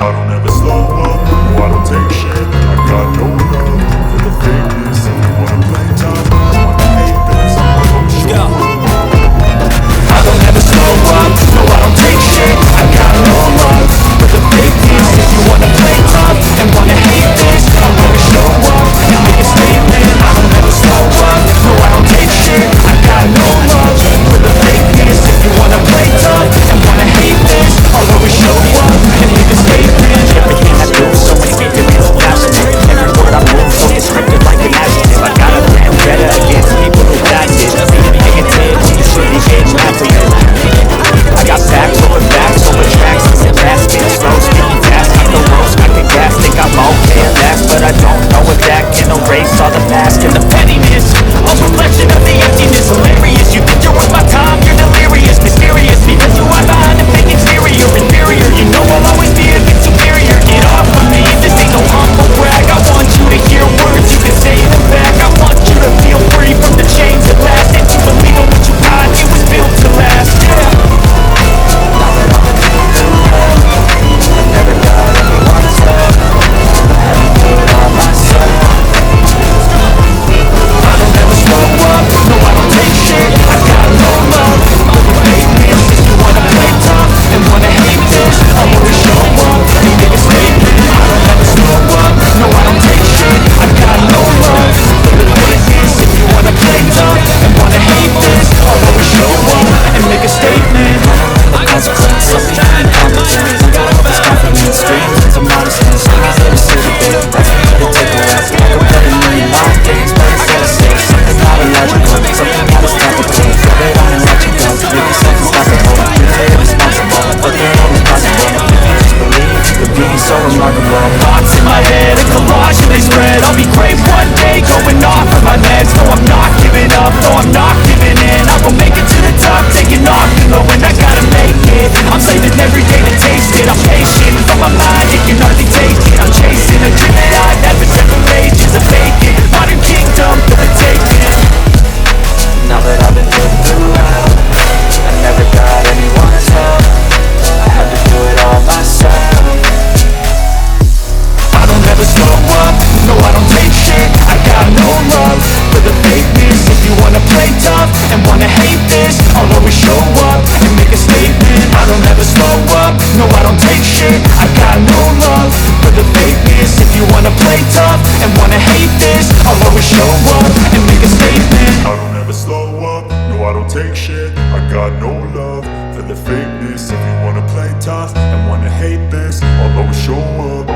I don't ever slow up, no I don't take shit. I got no love for the fakeness. If you wanna play tough, you wanna hate this, I'll show you. I don't ever slow up, no I don't take shit. I got no love for the fakeness. If you wanna play tough and wanna hate this, I'll always show up and make a statement. I don't ever slow up, no I don't take shit. I got no love for the fakeness. If you wanna play tough and wanna hate this, I'll always show up and make a statement. Everything I do so instinctive, it's passionate. Every word I move so descriptive like an adjective. I got a plan better against people who backed it. Being negative when you shouldn't get mad for you. I got facts over tracks, and baskets. Slow, sticky tasks, the roast, I can gas. Think I'm okay at last, but I don't know if that can erase all the past and the pettiness. A reflection of the emptiness, hilarious. You think you're worth my time, you're delirious, mysterious. Because you are behind a fake exterior, inferior. You know I'll always be a bit superior. Get off of me, this ain't no humble brag. I want you to hear words, you can say them back. I want you to feel free from the chains of be so remarkable. Thoughts in my head, a collage and they spread. I'll be great one day, going off of my meds. No, I'm not giving up, no, I'm not giving in. I will make it to the top, taking off and knowing I gotta make it. I'm saving every day to taste it. I'm patient, but my mind, it can hardly take it. I'm chasing a dream that I've had for several ages. A vacant, modern kingdom for the taking. Now that I've been put through hell, I never got anyone's help. I had to do it all myself. I don't ever slow up, no I don't take shit. I got no love for the fakeness. If you wanna play tough and wanna hate this, I'll always show up and make a statement. I don't ever slow up, no I don't take shit. I got no love for the fakeness. If you wanna play tough and wanna hate this, I'll always show up and make a statement. I don't ever slow up, no I don't take shit. I got no love for the fakeness. If you wanna play tough and wanna hate this, I'll always show up.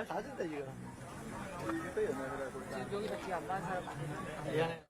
발 다진다 지금. 지금 여기서 기 안 나는 사람 많아. 미안해.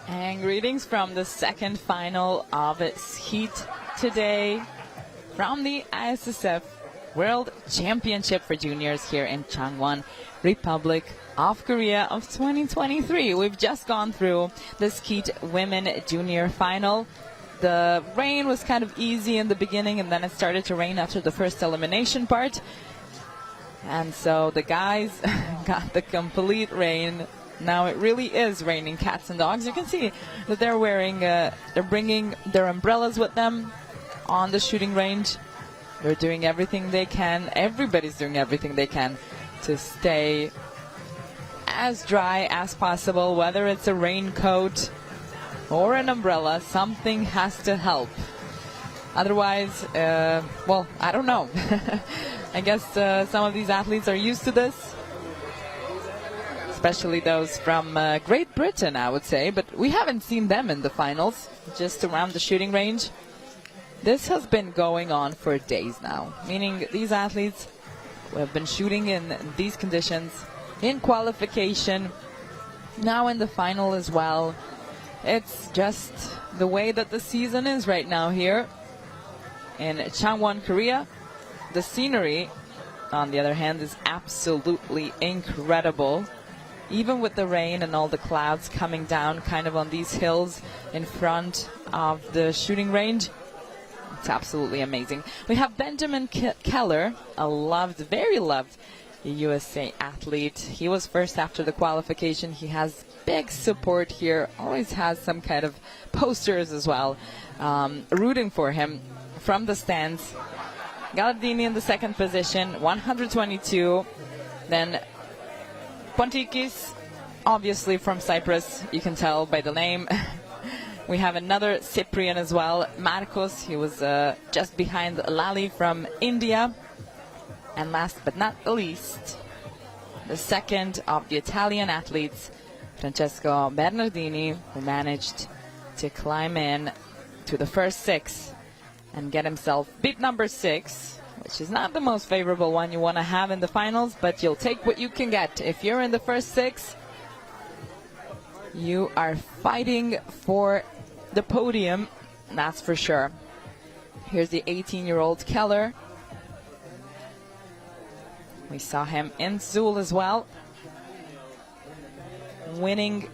And greetings from the second final of its heat today from the ISSF World Championship for Juniors here in Changwon, Republic of Korea of 2023. We've just gone through the skeet women junior final. The rain was kind of easy in the beginning, and then it started to rain after the first elimination part. And so the guys got the complete rain. Now it really is raining cats and dogs. You can see that they're wearing, they're bringing their umbrellas with them on the shooting range. They're doing everything they can. Everybody's doing everything they can to stay as dry as possible, whether it's a raincoat or an umbrella. Something has to help. Otherwise, well, I don't know. I guess some of these athletes are used to this. especially those from Great Britain, I would say, but we haven't seen them in the finals, just around the shooting range. This has been going on for days now, meaning these athletes who have been shooting in these conditions, in qualification, now in the final as well. It's just the way that the season is right now here in Changwon, Korea. The scenery, on the other hand, is absolutely incredible. Even with the rain and all the clouds coming down kind of on these hills in front of the shooting range, it's absolutely amazing. We have Benjamin Keller, a loved, very loved USA athlete. He was first after the qualification. He has big support here, always has some kind of posters as well, rooting for him from the stands. Gallardini in the second position, 122. Then Pontikis, obviously from Cyprus, you can tell by the name. We have another Cyprian as well, Marcos. He was just behind Lali from India. And last but not the least, the second of the Italian athletes, Francesco Bernardini, who managed to climb in to the first six and get himself beat number 6, which is not the most favorable one you want to have in the finals, but you'll take what you can get. If you're in the first 6, you are fighting for the podium, that's for sure. Here's the 18-year-old Keller. We saw him in Seoul as well, winning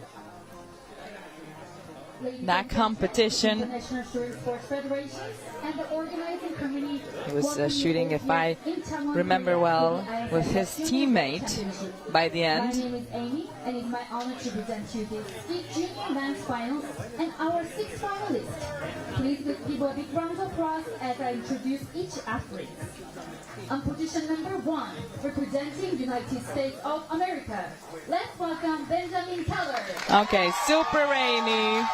that competition. He was shooting, if I remember well, with his teammate by the end. My name is Amy, and it's my honor to present you the Ski Junior Men's Finals and our 6 finalists. Please give a big round of applause as I introduce each athlete. On position number 1, representing United States of America, let's welcome Benjamin Keller. Okay, super rainy,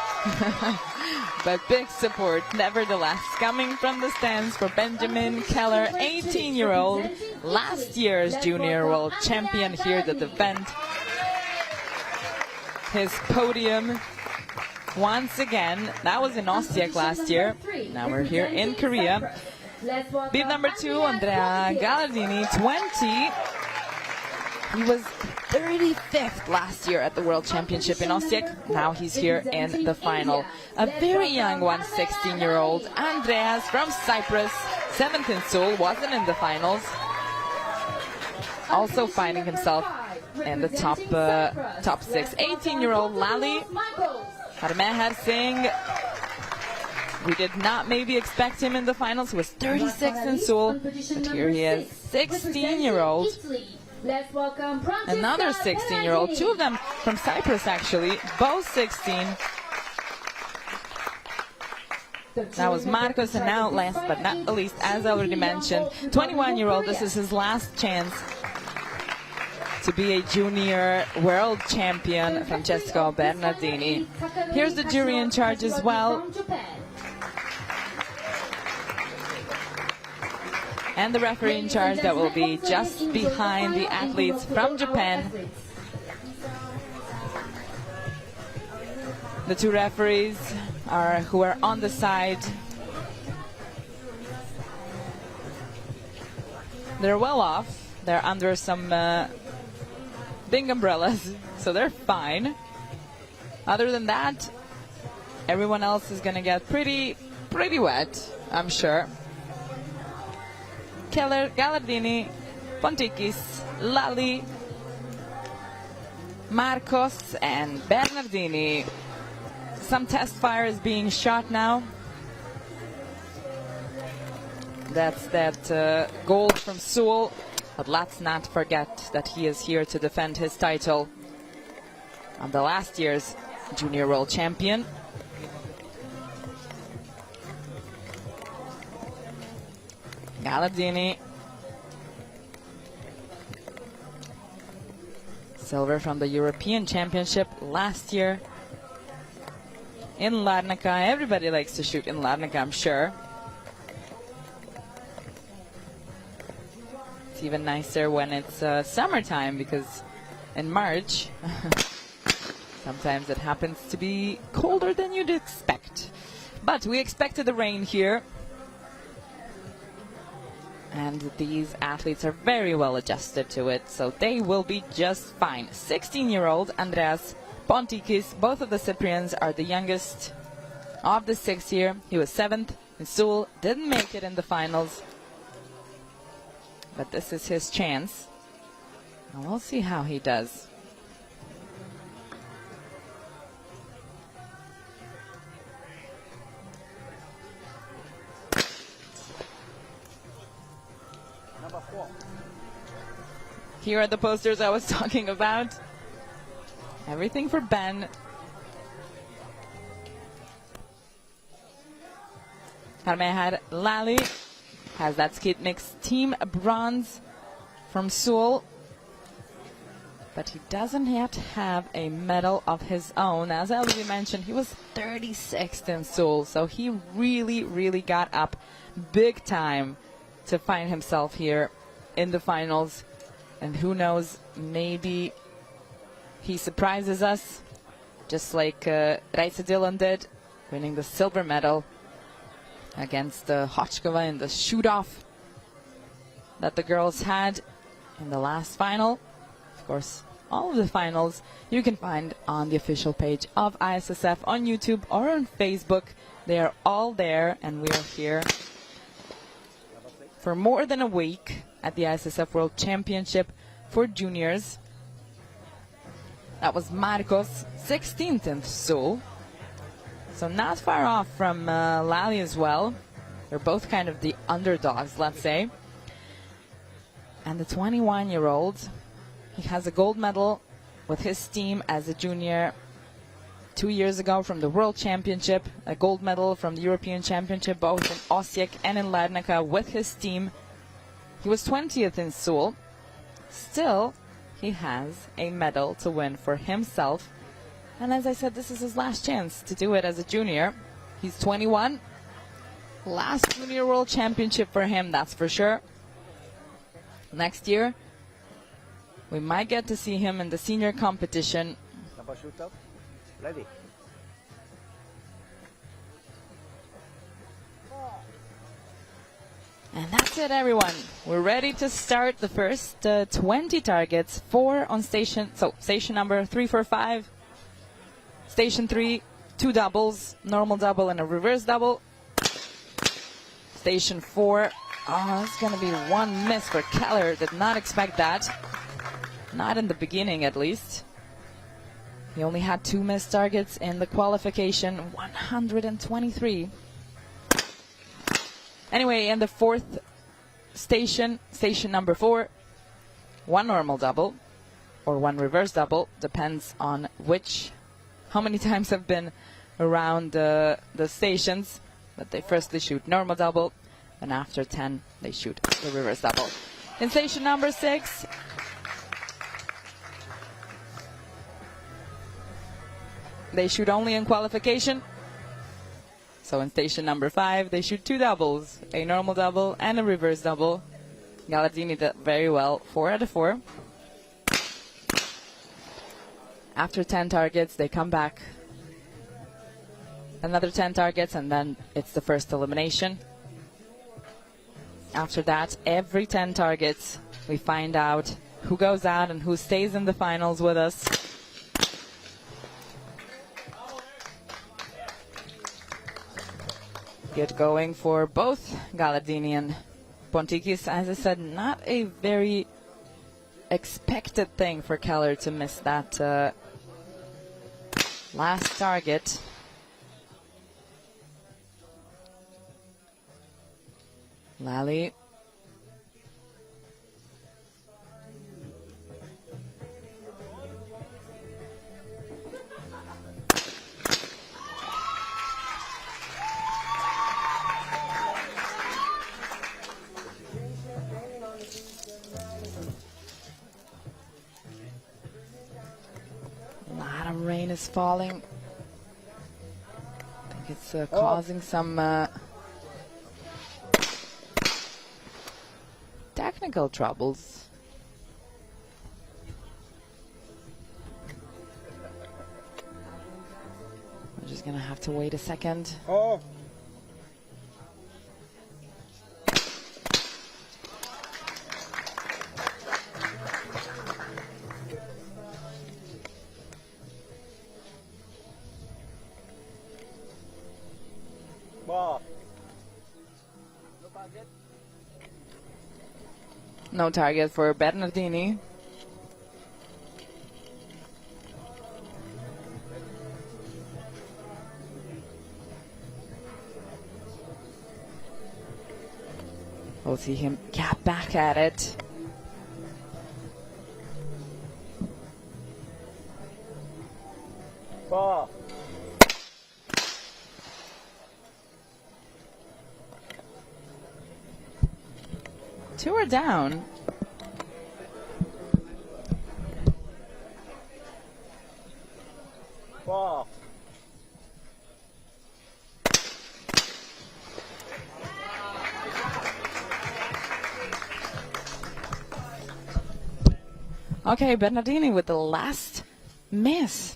but big support nevertheless coming from the stands for Benjamin Keller, 18-year-old, last year's junior world champion here to defend his podium once again. That was in Osijek last year. Now we're here in Korea. Beat number 2, Andrea Gallardini, 20. He was 35th last year at the World Championship in Osijek. Now he's here in the final. A very young one, 16-year-old Andreas from Cyprus, 7th in Seoul, wasn't in the finals. Also finding himself in the top 6. 18-year-old Lali Harmeher Singh. We did not maybe expect him in the finals. He was 36th in Seoul, but here he is, 16-year-old. Another 16-year-old, 2 of them from Cyprus actually, both 16. That was Marcos, and now last but not the least, as I already mentioned, 21-year-old, this is his last chance to be a junior world champion, Francesco Bernardini. Here's the jury in charge as well. And the referee in charge that will be just behind the athletes from Japan. The 2 referees who are on the side. They're well off. They're under some big umbrellas, so they're fine. Other than that, everyone else is gonna get pretty wet, I'm sure. Keller, Gallardini, Pontikis, Lali, Marcos, and Bernardini. Some test fire is being shot now. That's that gold from Seoul. But let's not forget that he is here to defend his title. On the last year's junior world champion. Gallardini. Silver from the European Championship last year in Larnaca. Everybody likes to shoot in Larnaca, I'm sure. It's even nicer when it's summertime, because in March. Sometimes it happens to be colder than you'd expect. But we expected the rain here. And these athletes are very well adjusted to it, so they will be just fine. 16-year-old Andreas Pontikis, both of the Cyprians are the youngest of the 6 year. He was 7th in Seoul, didn't make it in the finals. But this is his chance. And we'll see how he does. Number 4. Here are the posters I was talking about. Everything for Ben. Harmehar Lally has that skate mix team bronze from Seoul. But he doesn't yet have a medal of his own. As I already mentioned, he was 36th in Seoul, so he really got up big time to find himself here in the finals. And who knows, maybe he surprises us, just like Raisa Dillon did, winning the silver medal against Hochkova in the shoot-off that the girls had in the last final. Of course, all of the finals you can find on the official page of ISSF on YouTube or on Facebook. They are all there, and we are here for more than a week at the ISSF World Championship for juniors. That was Marcos, 16th in Seoul. So not far off from Lally as well. They're both kind of the underdogs, let's say. And the 21-year-old, he has a gold medal with his team as a junior 2 years ago from the World Championship, a gold medal from the European Championship, both in Osijek and in Larnaca with his team. He was 20th in Seoul. Still, he has a medal to win for himself. And as I said, this is his last chance to do it as a junior. He's 21. Last Junior World Championship for him, that's for sure. Next year, we might get to see him in the senior competition. Number shootout. Ready. And that's it, everyone. We're ready to start the first 20 targets. 4 on station. So station number 3, 4, 5. Station 3, 2 doubles, normal double and a reverse double. Station 4. Oh, it's going to be one miss for Keller. Did not expect that. Not in the beginning, at least. He only had 2 missed targets in the qualification. 123. Anyway, in the 4th station, station number 4, 1 normal double or 1 reverse double, depends on how many times have been around the stations. But they firstly shoot normal double, and after 10 they shoot the reverse double. In station number 6, they shoot only in qualification. So in station number 5, they shoot 2 doubles, a normal double and a reverse double. Gallardini did very well, 4 out of 4. After 10 targets, they come back. Another 10 targets, and then it's the first elimination. After that, every 10 targets, we find out who goes out and who stays in the finals with us. Get going for both Gallardini and Pontikis. As I said, not a very expected thing for Keller to miss that last target. Lally. A lot of rain is falling. I think it's causing some technical troubles. gonna have to wait a second. Oh. Ball. No target for Bernardini. We'll see him get back at it. Ball. Two are down. Ball. Okay, Bernardini with the last miss.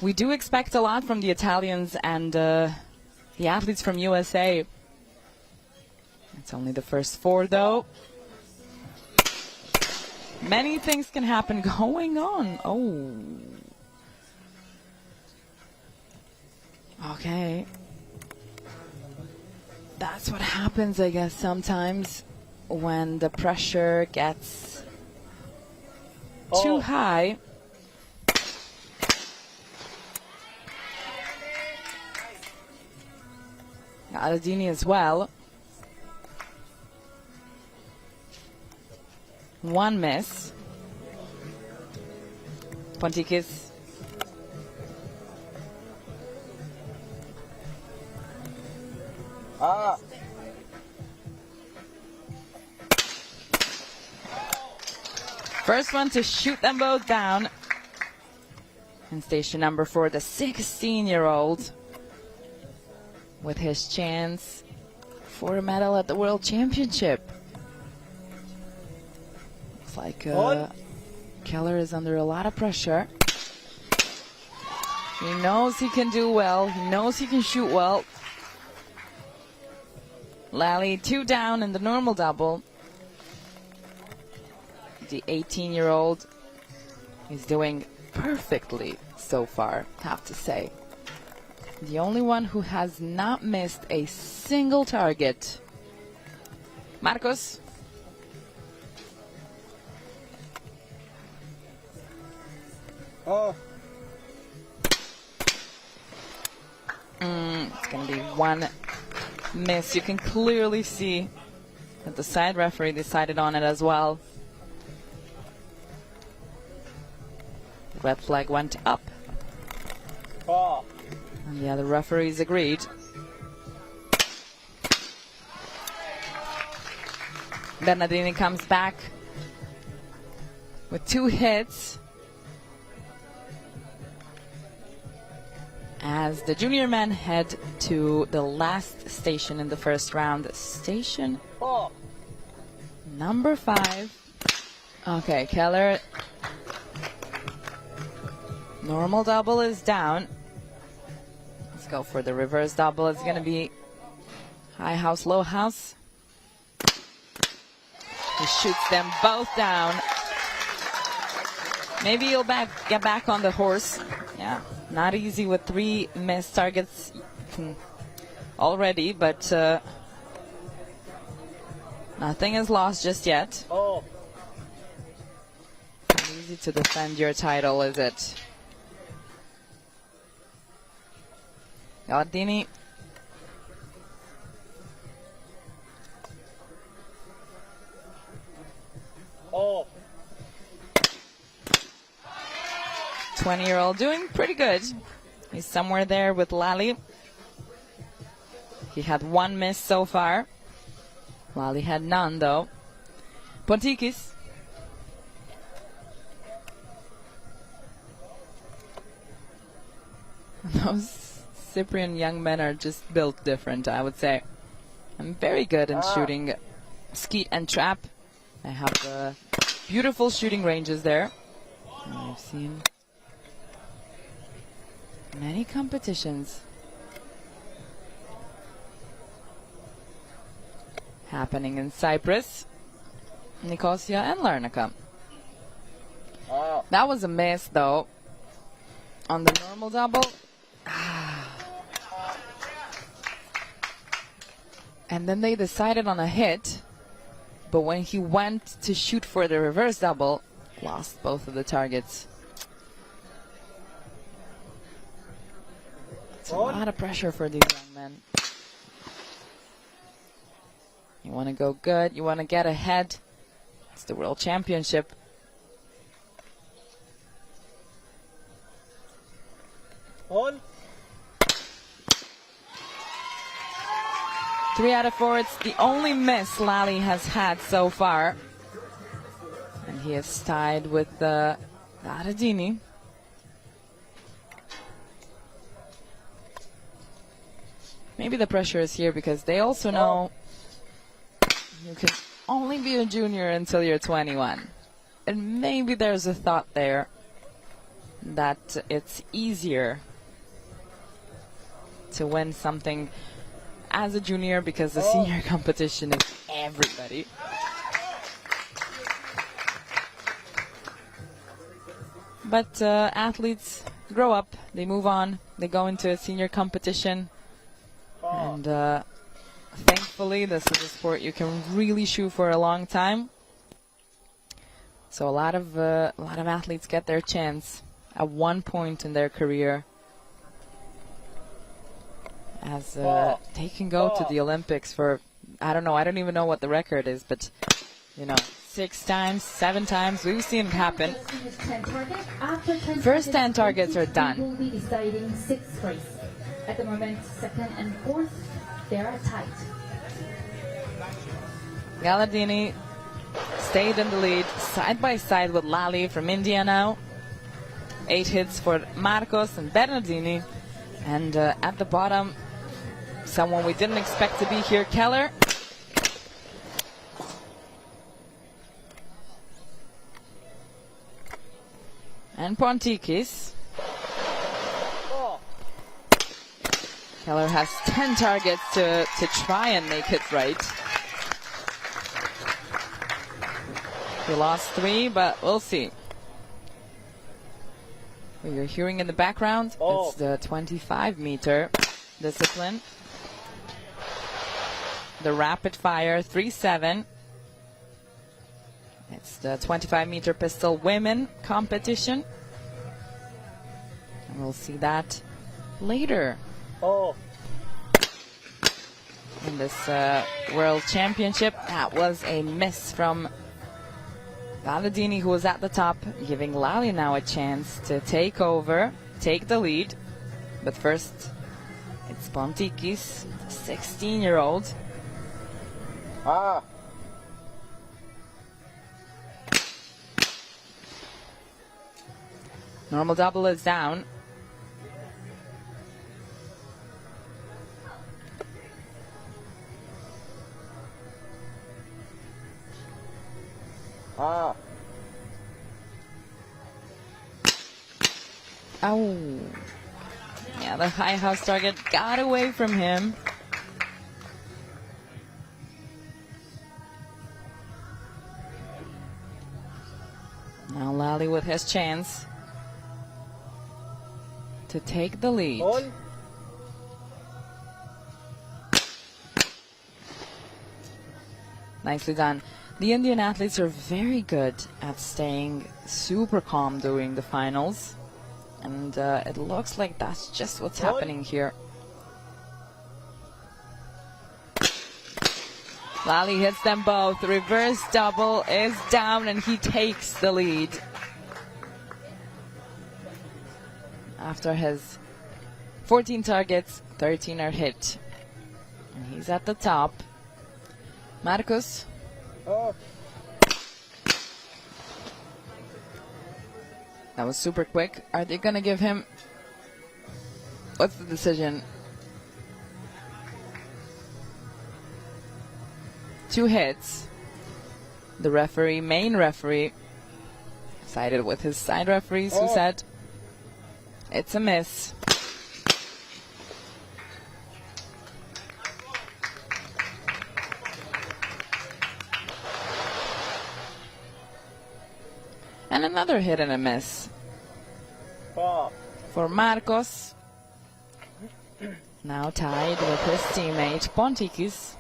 We do expect a lot from the Italians and the athletes from USA. It's only the first four, though. Many things can happen going on. Oh. Okay. That's what happens, I guess, sometimes when the pressure gets too high. Aladini as well. One miss. Pontikis. First one to shoot them both down. And station number 4, the 16-year-old, with his chance for a medal at the World Championship. Looks like Keller is under a lot of pressure. He knows he can do well. He knows he can shoot well. Lally 2 down in the normal double. The 18-year-old is doing perfectly so far, have to say. The only one who has not missed a single target. Marcos. It's going to be one miss. You can clearly see that the side referee decided on it as well. The red flag went up. And the other referees agreed. Bernardini comes back with 2 hits as the junior men head to the last station in the first round, station number 5. Okay, Keller. Normal double is down. Let's go for the reverse double. It's going to be high house, low house. He shoots them both down. Maybe he'll get back on the horse. Yeah, not easy with 3 missed targets already, but nothing is lost just yet. Not easy to defend your title, is it? Galardini. Oh. 20-year-old doing pretty good. He's somewhere there with Lally. He had 1 miss so far. Lally had none, though. Pontikis. Those Cyprian young men are just built different, I would say. I'm very good in shooting skeet and trap. I have beautiful shooting ranges there. I've seen many competitions happening in Cyprus, Nicosia, and Larnaca. That was a miss, though. On the normal double. And then they decided on a hit, but when he went to shoot for the reverse double, lost both of the targets. It's a lot of pressure for these young men. You want to go good, you want to get ahead. It's the World Championship. On. 3 out of 4. It's the only miss Lally has had so far. And he is tied with Garadini. Maybe the pressure is here because they also know you can only be a junior until you're 21. And maybe there's a thought there that it's easier to win something as a junior because the senior competition is everybody. But athletes grow up, they move on, they go into a senior competition, and thankfully this is a sport you can really shoot for a long time. So a lot of athletes get their chance at one point in their career, as they can go to the Olympics for, I don't know, I don't even know what the record is, but, you know, 6 times, 7 times, we've seen it happen. First 10 targets are done. Will be deciding 6th race. At the moment, 2nd and 4th, they are tight. Galadini stayed in the lead, side by side with Lally from India now. 8 hits for Marcos and Bernardini. And at the bottom, someone we didn't expect to be here, Keller. And Pontikis. Keller has 10 targets to try and make it right. He lost 3, but we'll see. What you're hearing in the background, it's the 25-meter discipline. The rapid fire 3-7. It's the 25-meter pistol women competition. And we'll see that later in this World Championship. That was a miss from Galadini, who was at the top, giving Lally now a chance to take over, take the lead. But first, it's Pontikis, 16-year-old. Normal double is down. Oh. Yeah, the high house target got away from him. Now Lally with his chance to take the lead. Nicely done. The Indian athletes are very good at staying super calm during the finals. And it looks like that's just what's happening here. Lally hits them both. Reverse double is down and he takes the lead. After his 14 targets, 13 are hit. And he's at the top. Marcos. That was super quick. Are they going to give him... What's the decision? 2 hits. The referee, main referee, sided with his side referees who said it's a miss. And another hit and a miss Ball. for Marcos. Now tied with his teammate Pontikis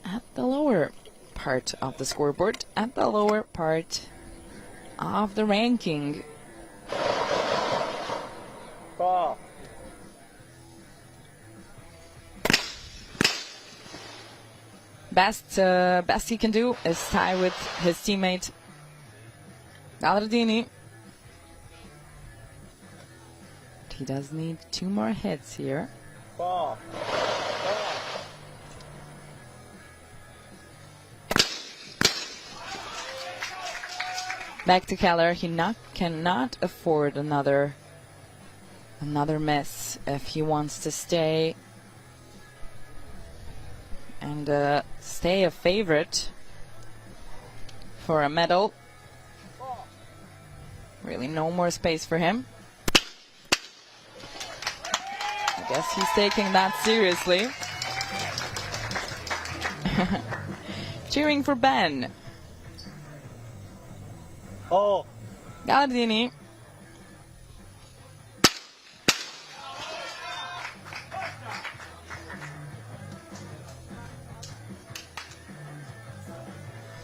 at the lower part of the scoreboard, at the lower part of the ranking. Ball. Best he can do is tie with his teammate Gallardini. He does need 2 more hits here. Ball. Back to Keller. He cannot afford another miss if he wants to stay and stay a favorite for a medal. Really no more space for him. I guess he's taking that seriously. Cheering for Ben. Oh. Gallardini.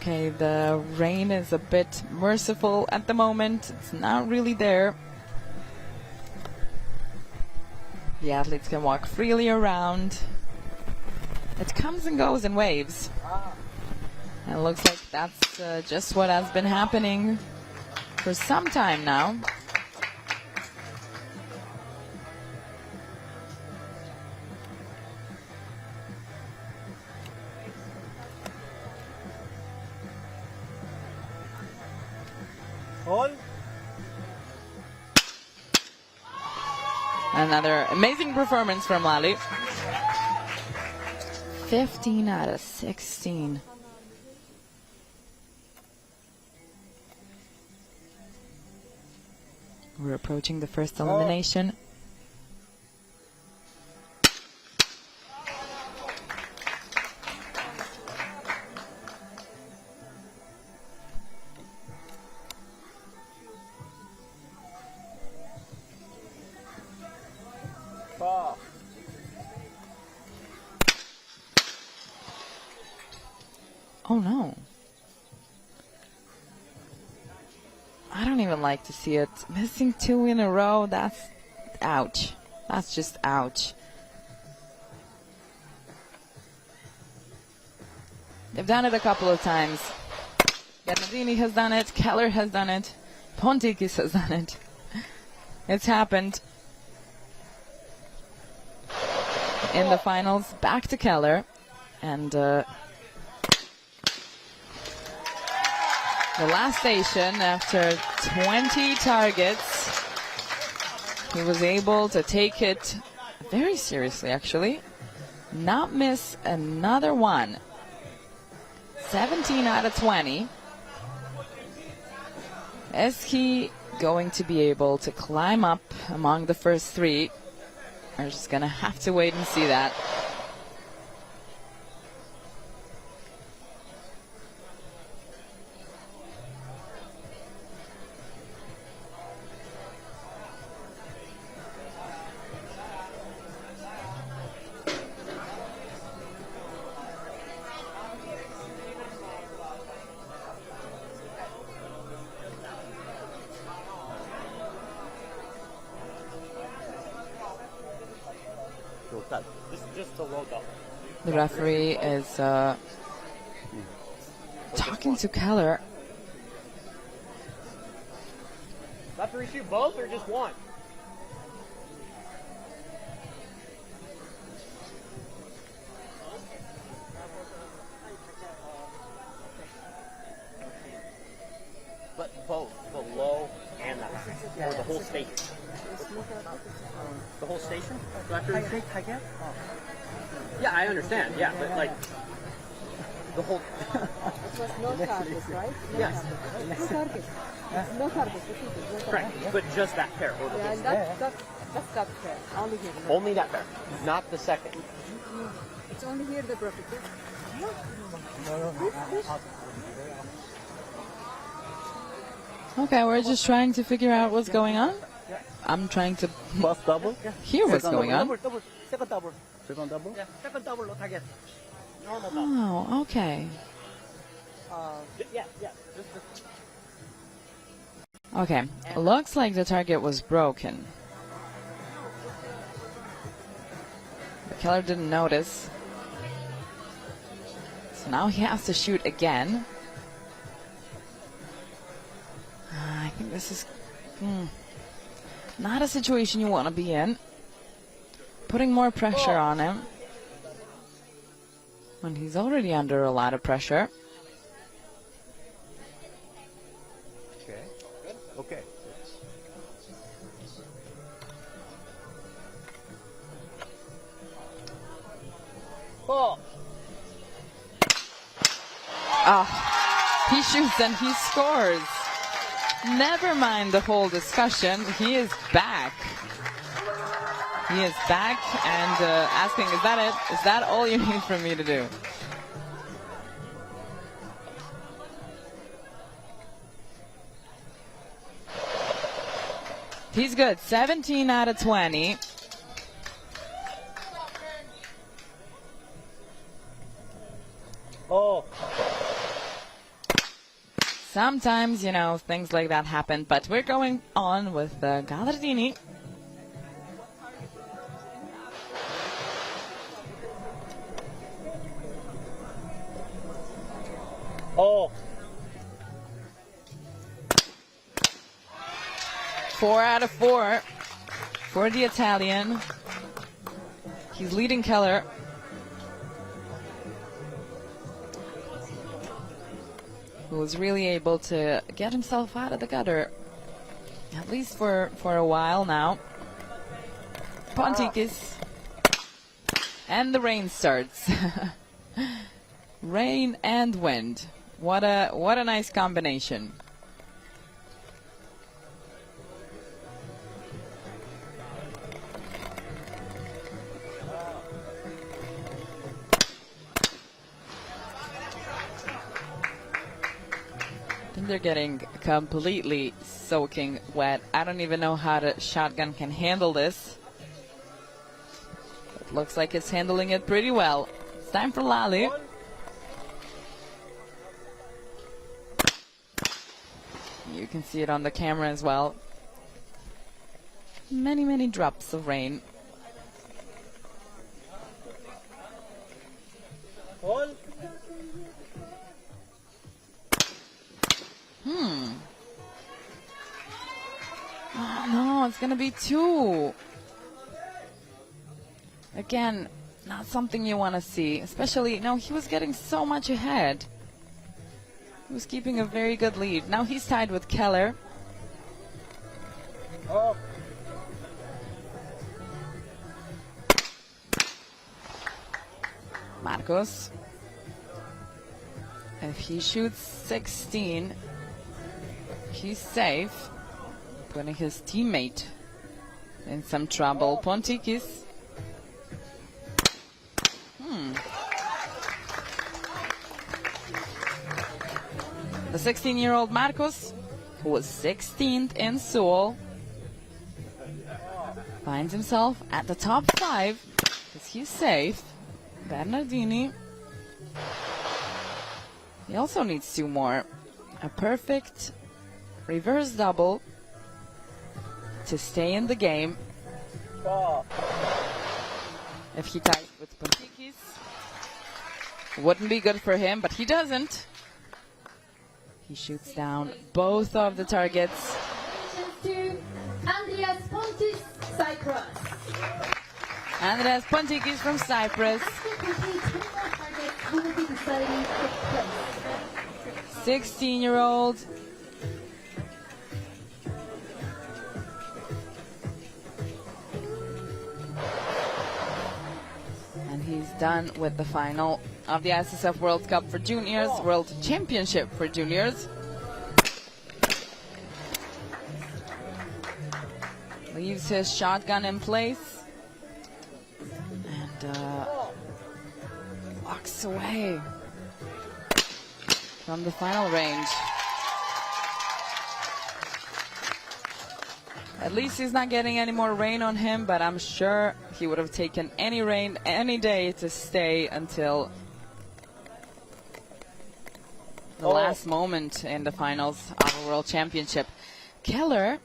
Okay, the rain is a bit merciful at the moment. It's not really there. The athletes can walk freely around. It comes and goes in waves. And it looks like that's just what has been happening for some time now. Hold. Another amazing performance from Lali. 15 out of 16. We're approaching the first elimination. Ball. Oh no. I don't even like to see it. Missing 2 in a row, that's ouch. That's just ouch. They've done it a couple of times. Bernardini has done it, Keller has done it, Pontikis has done it. It's happened. In the finals, back to Keller. And the last station, after 20 targets, he was able to take it very seriously, actually. Not miss another one. 17 out of 20. Is he going to be able to climb up among the first 3? We're just going to have to wait and see that. Just to load up. The referee is talking to Keller. Referee shoot both or just one? But both, the low and that, or the whole station. The whole station? Yeah, I understand. Yeah, but like the whole. It was no targets, right? No Yes. targets. No targets. No targets. Repeat it. No Correct, targets. but just that pair. Or the Yeah, and that's that pair. Only here. only that pair, not the second. It's only here the profit. Okay, we're just trying to figure out what's going on. I'm trying to First double. hear what's going on. Double. Second double. Second double. Yeah. Second double no target. Normal double. Oh, okay. Yeah. Okay, looks like the target was broken. The killer didn't notice. So now he has to shoot again. I think this is not a situation you want to be in. Putting more pressure on him when he's already under a lot of pressure. Okay. He shoots and he scores. Never mind the whole discussion. He is back. He is back and asking, is that it? Is that all you need from me to do? He's good. 17 out of 20. Sometimes, you know, things like that happen, but we're going on with Gallardini. Oh. 4 out of 4 for the Italian. He's leading Keller. Who was really able to get himself out of the gutter, at least for a while now. Pontikis. And the rain starts. Rain and wind. What a nice combination. They're getting completely soaking wet. I don't even know how the shotgun can handle this. It looks like it's handling it pretty well. It's time for Lally. You can see it on the camera as well. Many, many drops of rain. Oh, no, it's gonna be 2. Again, not something you want to see. Especially, no, he was getting so much ahead. He was keeping a very good lead. Now he's tied with Keller. Marcos. If he shoots 16, he's safe. Putting his teammate in some trouble. Pontikis. The 16-year-old Marcos, who was 16th in Seoul, finds himself at the top 5 because he's safe. Bernardini. He also needs 2 more. A perfect reverse double to stay in the game. If he ties with Pontikis, wouldn't be good for him, but he doesn't. He shoots down both of the targets. Andreas Pontis, Cyprus. Andreas Pontikis from Cyprus. 16-year-old. And he's done with the final of the ISSF World Cup for Juniors, World Championship for Juniors. Leaves his shotgun in place and walks away from the final range. At least he's not getting any more rain on him, but I'm sure he would have taken any rain any day to stay until the last moment in the finals of a World Championship. Keller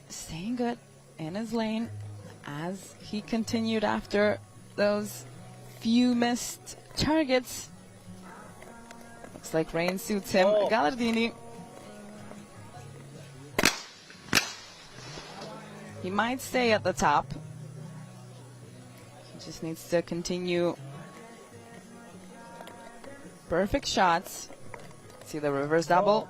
staying good in his lane as he continued after those few missed targets. Looks like rain suits him. Gallardini. He might stay at the top. He just needs to continue perfect shots. See the reverse double.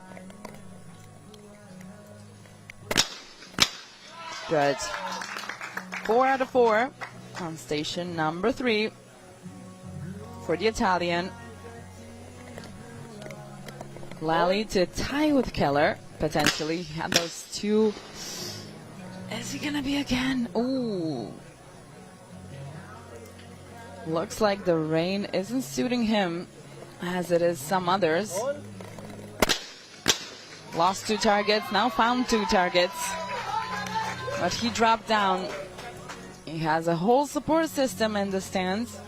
Good. 4 out of 4 on station number 3 for the Italian. Lally to tie with Keller, potentially. He had those two. Is he gonna be again? Ooh. Looks like the rain isn't suiting him as it is some others. Lost 2 targets, now found 2 targets. But he dropped down. He has a whole support system in the stands.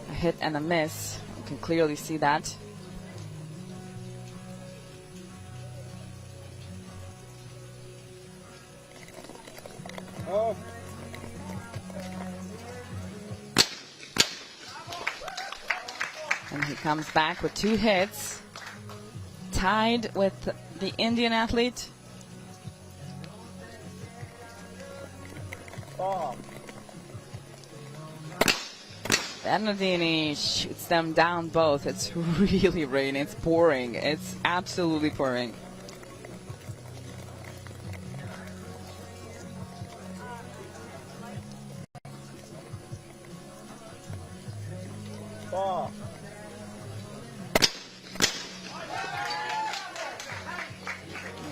A hit and a miss. You can clearly see that. And he comes back with 2 hits, tied with the Indian athlete. Bernardini shoots them down both. It's really raining. It's pouring. It's absolutely pouring.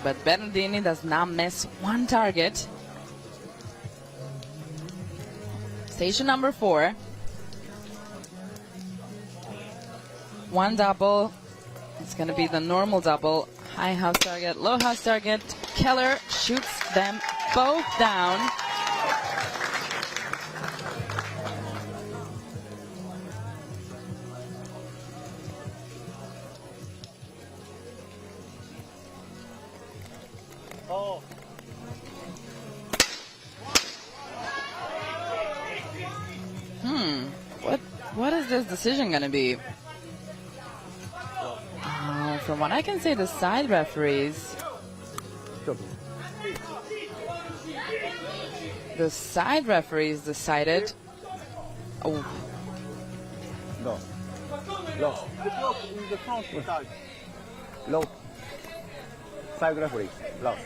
But Bernardini does not miss 1 target. Station number 4. 1 double. It's going to be the normal double. High house target, low house target. Keller shoots them both down. What is this decision going to be? From what I can say, the side referees. The side referees decided. Oh. No. Lost. In the front side. Lost. Side referee. Lost.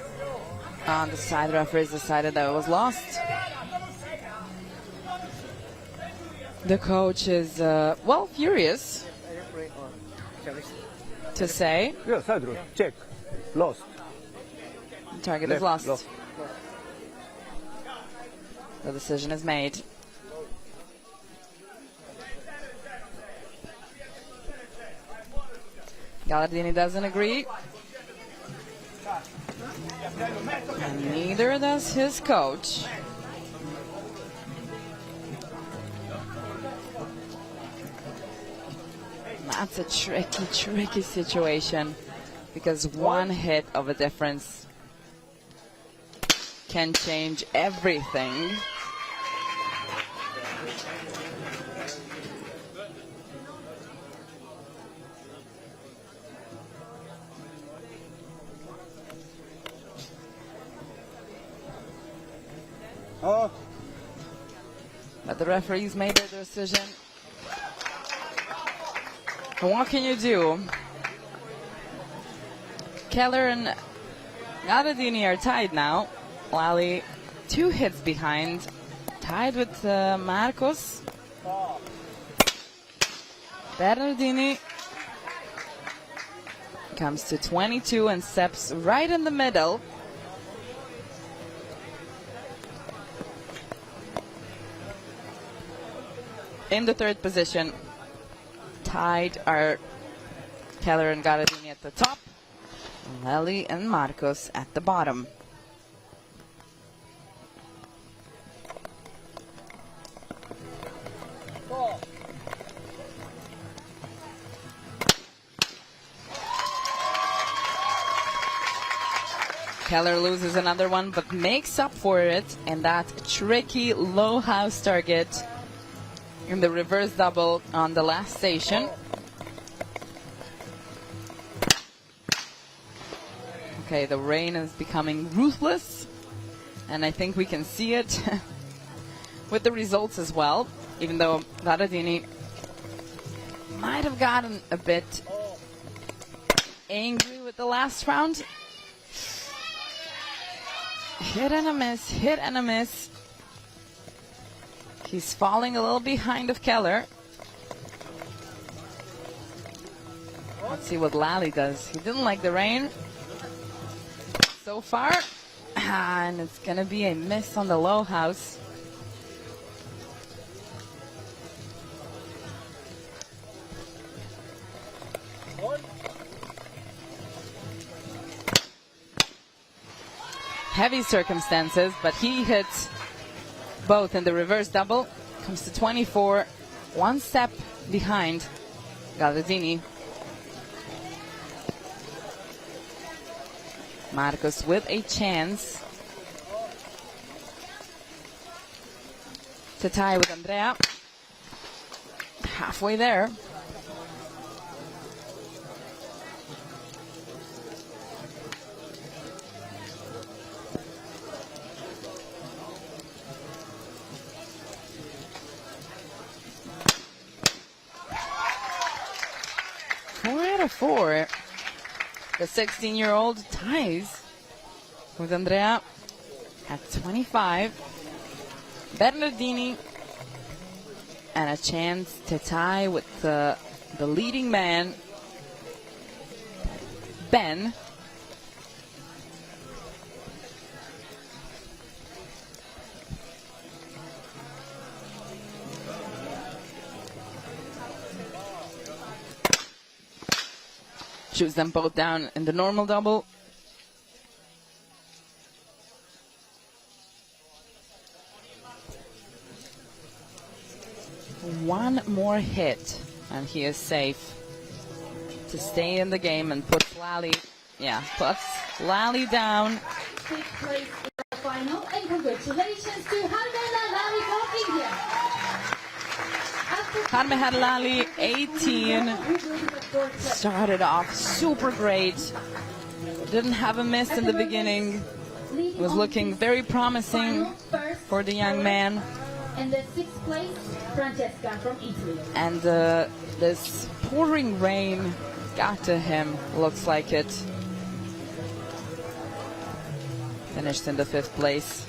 The side referees decided that it was lost. The coach is, well, furious to say. Yeah, side referee. Check. Lost. The target is Left, lost. The decision is made. Gallardini doesn't agree. And neither does his coach. That's a tricky situation, because 1 hit of a difference can change everything. But the referees made their decision. And what can you do? Keller and Gallardini are tied now. Lally 2 hits behind, tied with Marcos. Bernardini comes to 22 and steps right in the middle. in the third position. Tied are Keller and Garadini at the top, Lely and Marcos at the bottom. Keller loses another one, but makes up for it in that tricky low house target in the reverse double on the last station. Okay, the rain is becoming ruthless, and I think we can see it with the results as well, even though Garadini might have gotten a bit angry with the last round. Hit and a miss, hit and a miss. He's falling a little behind of Keller. Let's see what Lally does. He didn't like the rain so far. And it's going to be a miss on the low house. Heavy circumstances, but he hits both in the reverse double. Comes to 24, one step behind Galadini. Marcos with a chance to tie with Andrea. Halfway there. Four. The 16-year-old ties with Andrea at 25. Bernardini and a chance to tie with the leading man, Ben. Shoots them both down in the normal double. One more hit, and he is safe to stay in the game and puts Lally down. Sixth place in the final, and congratulations to Harmela Lally from India. Harme Lally, 18, started off super great. Didn't have a miss in the beginning. Was looking very promising for the young man. And the sixth place, Francesca from Italy. And this pouring rain got to him, looks like it. Finished in the fifth place.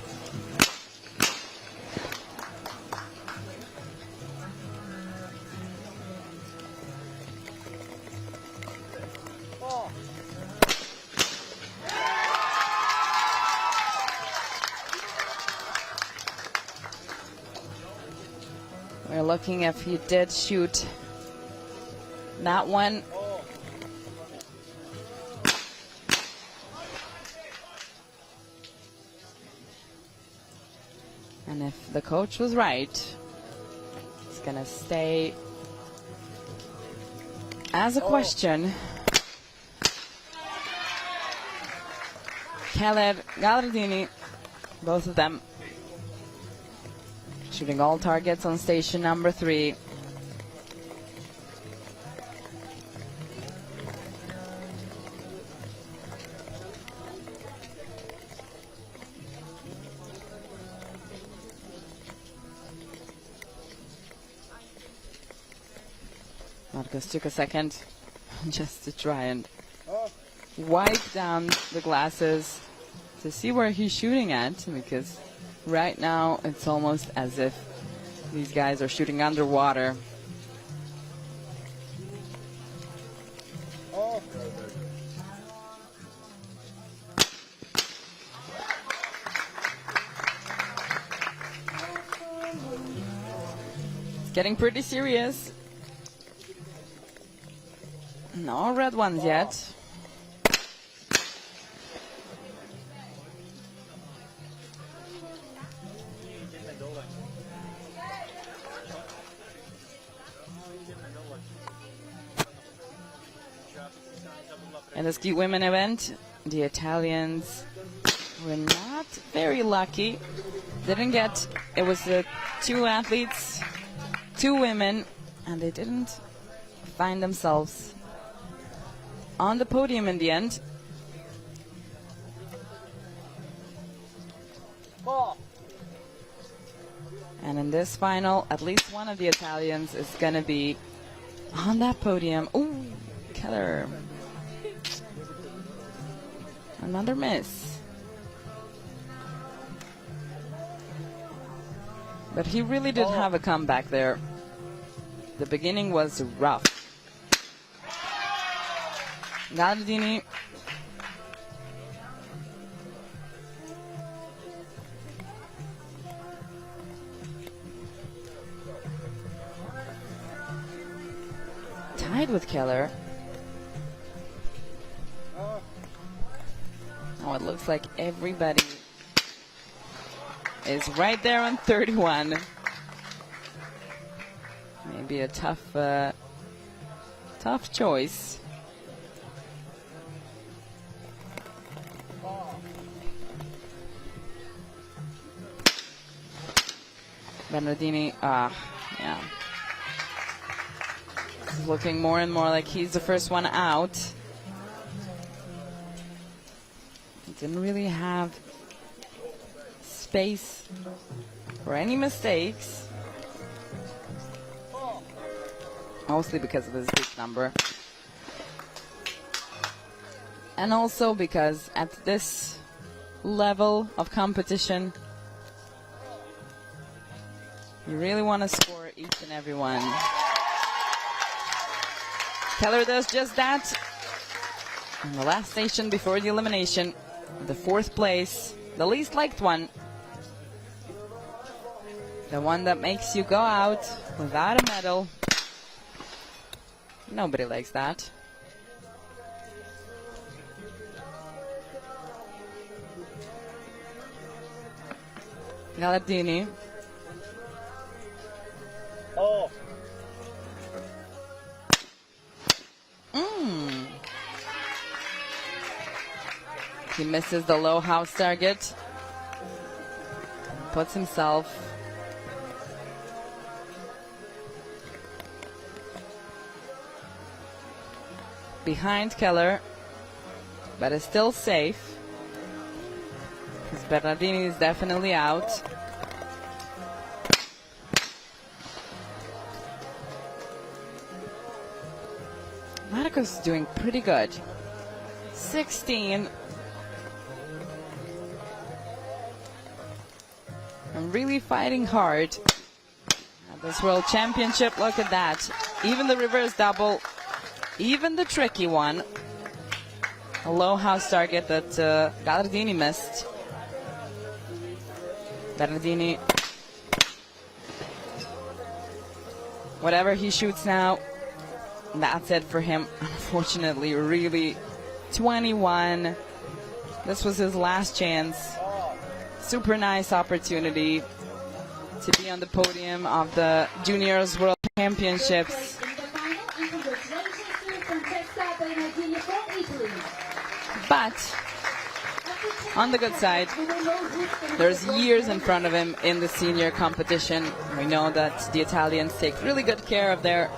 We're looking if he did shoot that one. And if the coach was right, it's going to stay as a question. Keller, Galardini, both of them shooting all targets on station number 3. Marcos took a second just to try and wipe down the glasses to see where he's shooting at, because right now it's almost as if these guys are shooting underwater. getting pretty serious. No red ones yet. In the ski women event, the Italians were not very lucky. Didn't get, it was 2 athletes, 2 women, and they didn't find themselves on the podium in the end. And in this final, at least one of the Italians is going to be on that podium. Ooh, Keller. Another miss. But he really did have a comeback there. The beginning was rough. Gardini. Tied with Keller. Oh, it looks like everybody is right there on 31. Maybe a tough choice. Bernardini, yeah. He's looking more and more like he's the first one out. Didn't really have space for any mistakes. Mostly because of his big number. And also because at this level of competition, you really want to score each and every one. Keller does just that. And the last station before the elimination, the 4th place, the least liked one. The one that makes you go out without a medal. Nobody likes that. Gallardini. Oh. He misses the low house target. Puts himself behind Keller, but is still safe. Because Bernardini is definitely out. Marco's doing pretty good. 16. I'm really fighting hard at this World Championship. Look at that. Even the reverse double, even the tricky one. A low house target that Gallardini missed. Bernardini. Whatever he shoots now, that's it for him. Unfortunately, really, 21. This was his last chance. Super nice opportunity to be on the podium of the Juniors World Championships. But on the good side, there's years in front of him in the senior competition. We know that the Italians take really good care of their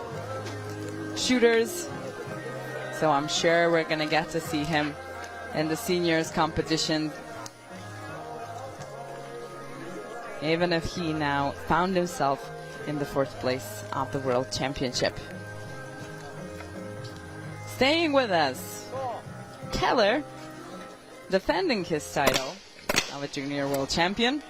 shooters, so I'm sure we're going to get to see him in the seniors competition, even if he now found himself in the 4th place of the World Championship. Staying with us, Keller, defending his title of a junior world champion.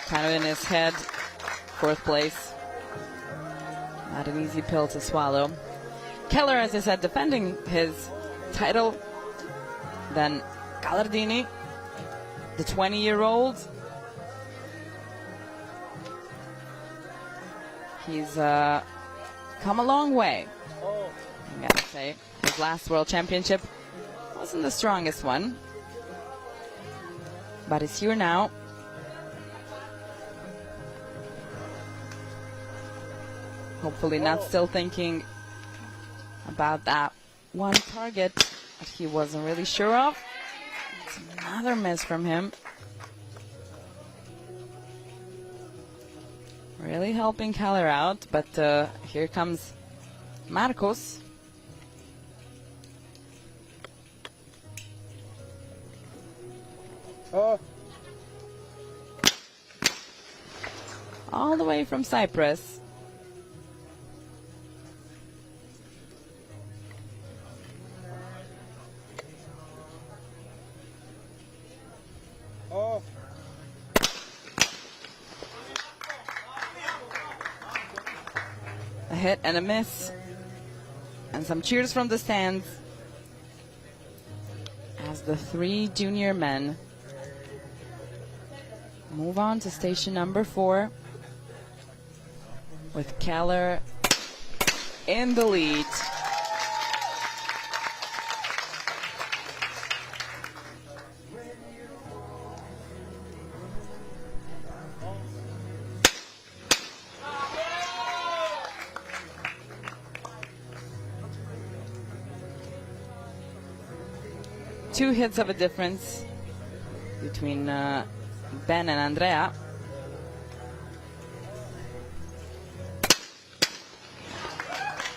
Kind of in his head, 4th place. Not an easy pill to swallow. Keller, as I said, defending his title. Then Gallardini, the 20-year-old. He's come a long way, I gotta say. His last World Championship wasn't the strongest one, but it's here now. Hopefully not still thinking about that one target that he wasn't really sure of. It's another miss from him. Really helping Keller out, but here comes Marcos. All the way from Cyprus. A hit and a miss, and some cheers from the stands as the 3 junior men move on to station number 4 with Keller in the lead. Two hits of a difference between Ben and Andrea.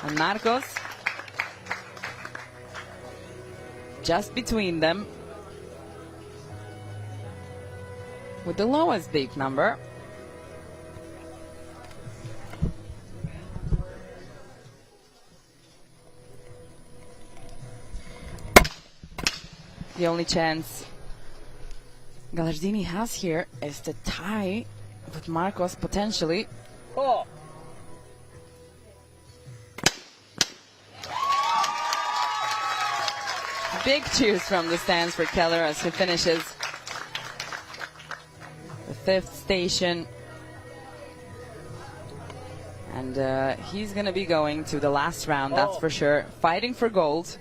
And Marcos just between them with the lowest beep number. The only chance Gallardini has here is to tie with Marcos potentially. Big cheers from the stands for Keller as he finishes the 5th station. And he's going to be going to the last round, that's for sure. Fighting for gold.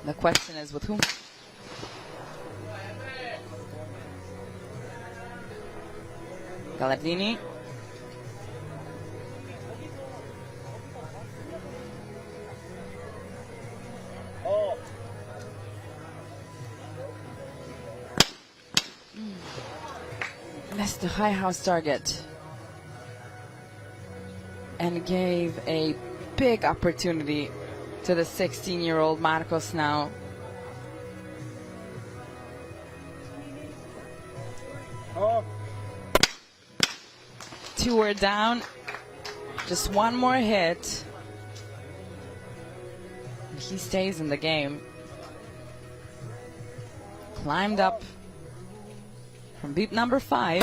The question is with whom? Gallardini. Missed the high house target and gave a big opportunity to the 16-year-old Marcos now. Two are down. Just one more hit. And he stays in the game. Climbed up from beat number 5.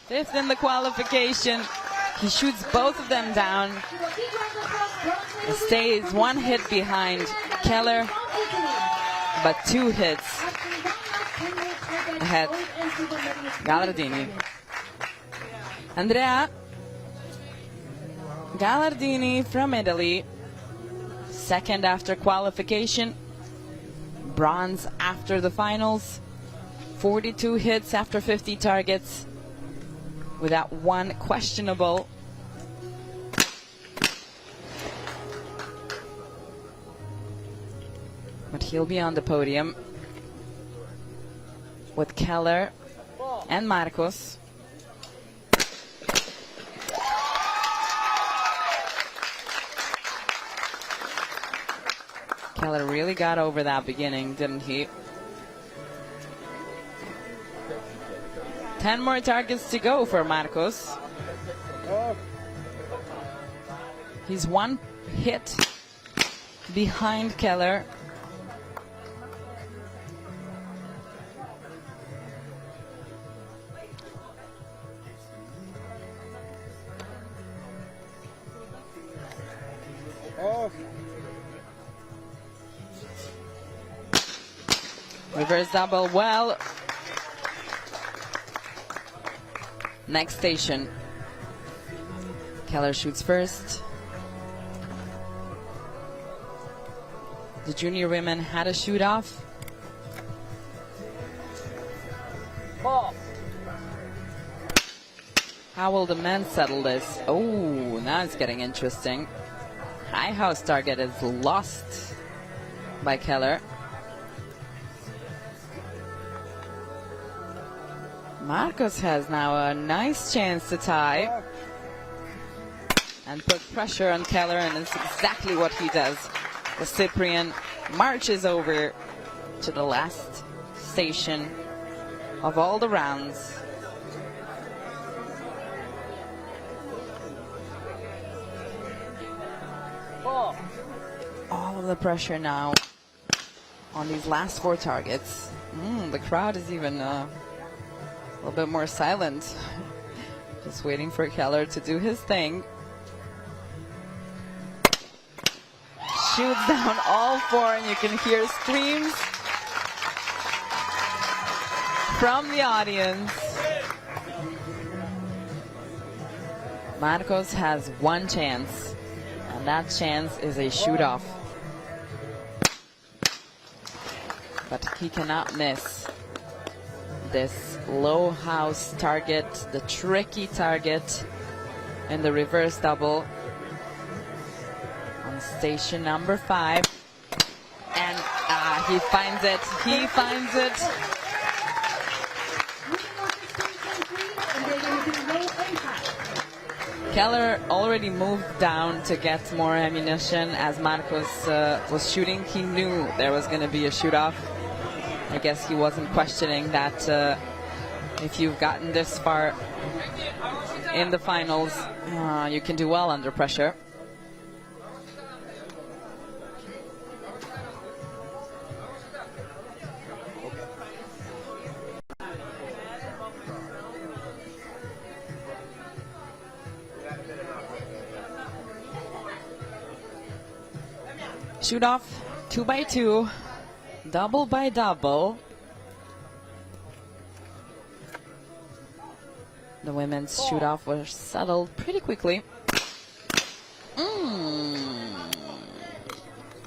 5th in the qualification. He shoots both of them down. He stays one hit behind Keller, but 2 hits ahead Gallardini. Andrea Gallardini from Italy, 2nd after qualification, bronze after the finals, 42 hits after 50 targets, without one questionable. But he'll be on the podium with Keller and Marcos. Keller really got over that beginning, didn't he? 10 more targets to go for Marcos. He's one hit behind Keller. Off. Reverse double, well. Next station. Keller shoots first. The junior women had a shoot off. Off. How will the men settle this? Oh, now it's getting interesting. High house target is lost by Keller. Marcos has now a nice chance to tie and put pressure on Keller, and it's exactly what he does. The Cyprian marches over to the last station of all the rounds. All of the pressure now on these last 4 targets. The crowd is even a little bit more silent. Just waiting for Keller to do his thing. Shoots down all 4, and you can hear screams from the audience. Marcos has 1 chance, and that chance is a shoot-off. But he cannot miss this low house target, the tricky target in the reverse double on station number 5. And he finds it. He finds it. Keller already moved down to get more ammunition as Marcos was shooting. He knew there was going to be a shoot-off. I guess he wasn't questioning that if you've gotten this far in the finals, you can do well under pressure. Shoot off 2 by 2. Double by double. The women's shoot-off was settled pretty quickly.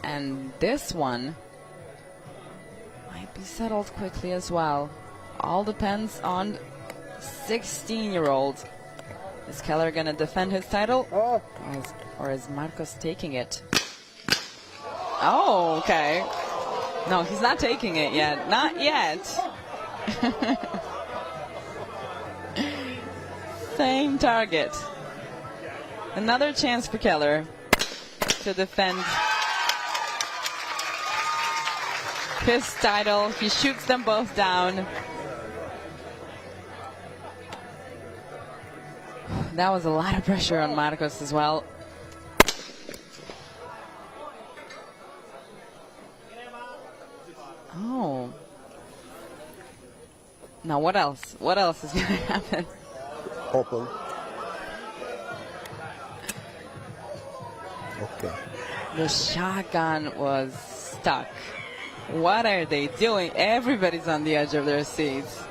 And this one might be settled quickly as well. All depends on 16-year-old. Is Keller going to defend his title? Or is Marcos taking it? Oh, okay. No, he's not taking it yet. Not yet. Same target. Another chance for Keller to defend his title. He shoots them both down. That was a lot of pressure on Marcos as well. Oh. Now what else? What else is going to happen? Open. Okay. The shotgun was stuck. What are they doing? Everybody's on the edge of their seats.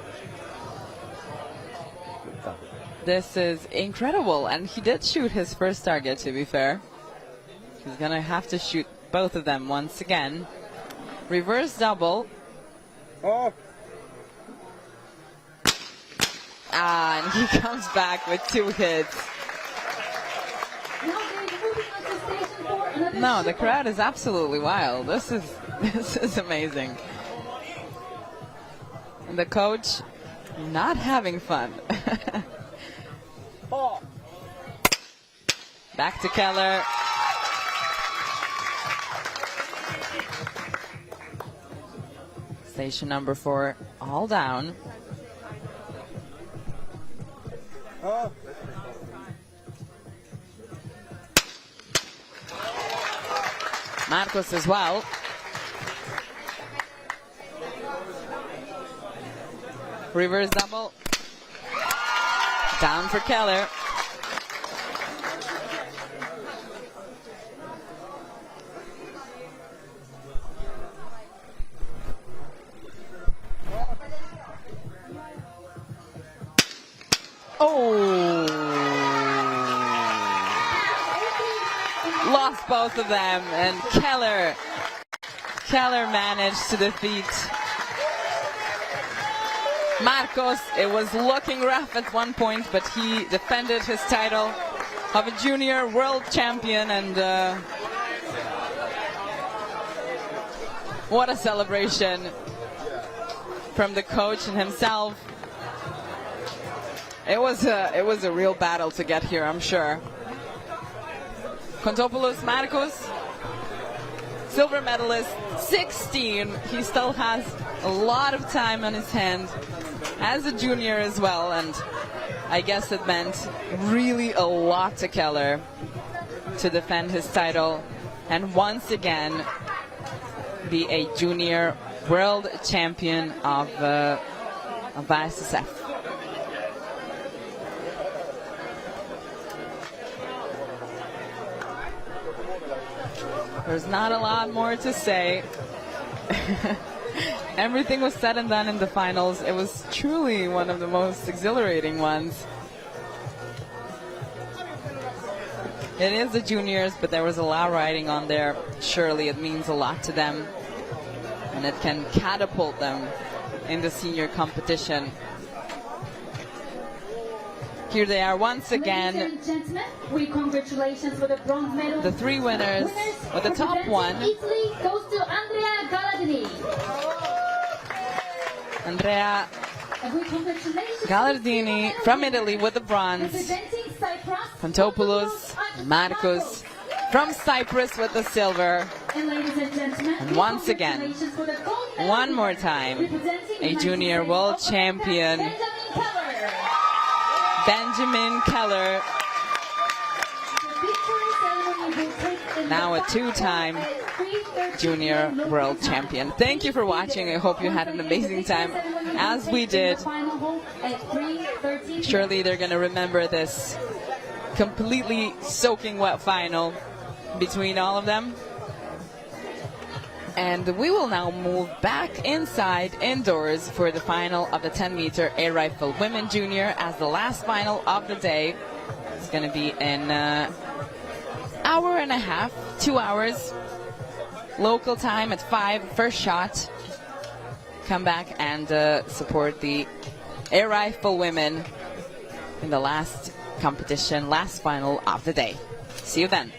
This is incredible. And he did shoot his first target, to be fair. He's going to have to shoot both of them once again. Reverse double. Off. And he comes back with 2 hits. No, the crowd is absolutely wild. This is amazing. And the coach not having fun. Back to Keller. Station number 4, all down. Marcos as well. Reverse double. Down for Keller. Oh! Lost both of them, and Keller managed to defeat Marcos. It was looking rough at one point, but he defended his title of a junior world champion, and what a celebration from the coach and himself. It was a real battle to get here, I'm sure. Kontopoulos Marcos, silver medalist, 16. He still has a lot of time on his hand as a junior as well, and I guess it meant really a lot to Keller to defend his title and once again be a junior world champion of ISSF. There's not a lot more to say. Everything was said and done in the finals. It was truly one of the most exhilarating ones. It is the juniors, but there was a lot riding on there. Surely it means a lot to them, and it can catapult them in the senior competition. Here they are once again. Ladies and gentlemen, we congratulations for the bronze medal. The three winners, with the top one. Italy goes to Andrea Gallardini. Andrea And we congratulations Gallardini from Italy with the bronze. representing Cyprus. Kontopoulos Marcos from Cyprus with the silver. And ladies and gentlemen, And once again, congratulations for the gold medal one more time, representing a the junior United world States of America, champion, Benjamin Keller. Benjamin Keller, The victory ceremony will take in now a the two-time at 3:30 junior local world time. champion. Thank you for watching. I hope you had an amazing time, as we did. Surely they're going to remember this completely soaking wet final between all of them. And we will now move back inside, indoors, for the final of the 10-meter air rifle women junior, as the last final of the day. It's going to be in hour and a half, 2 hours, local time at 5, first shot. Come back and support the air rifle women in the last competition, last final of the day. See you then.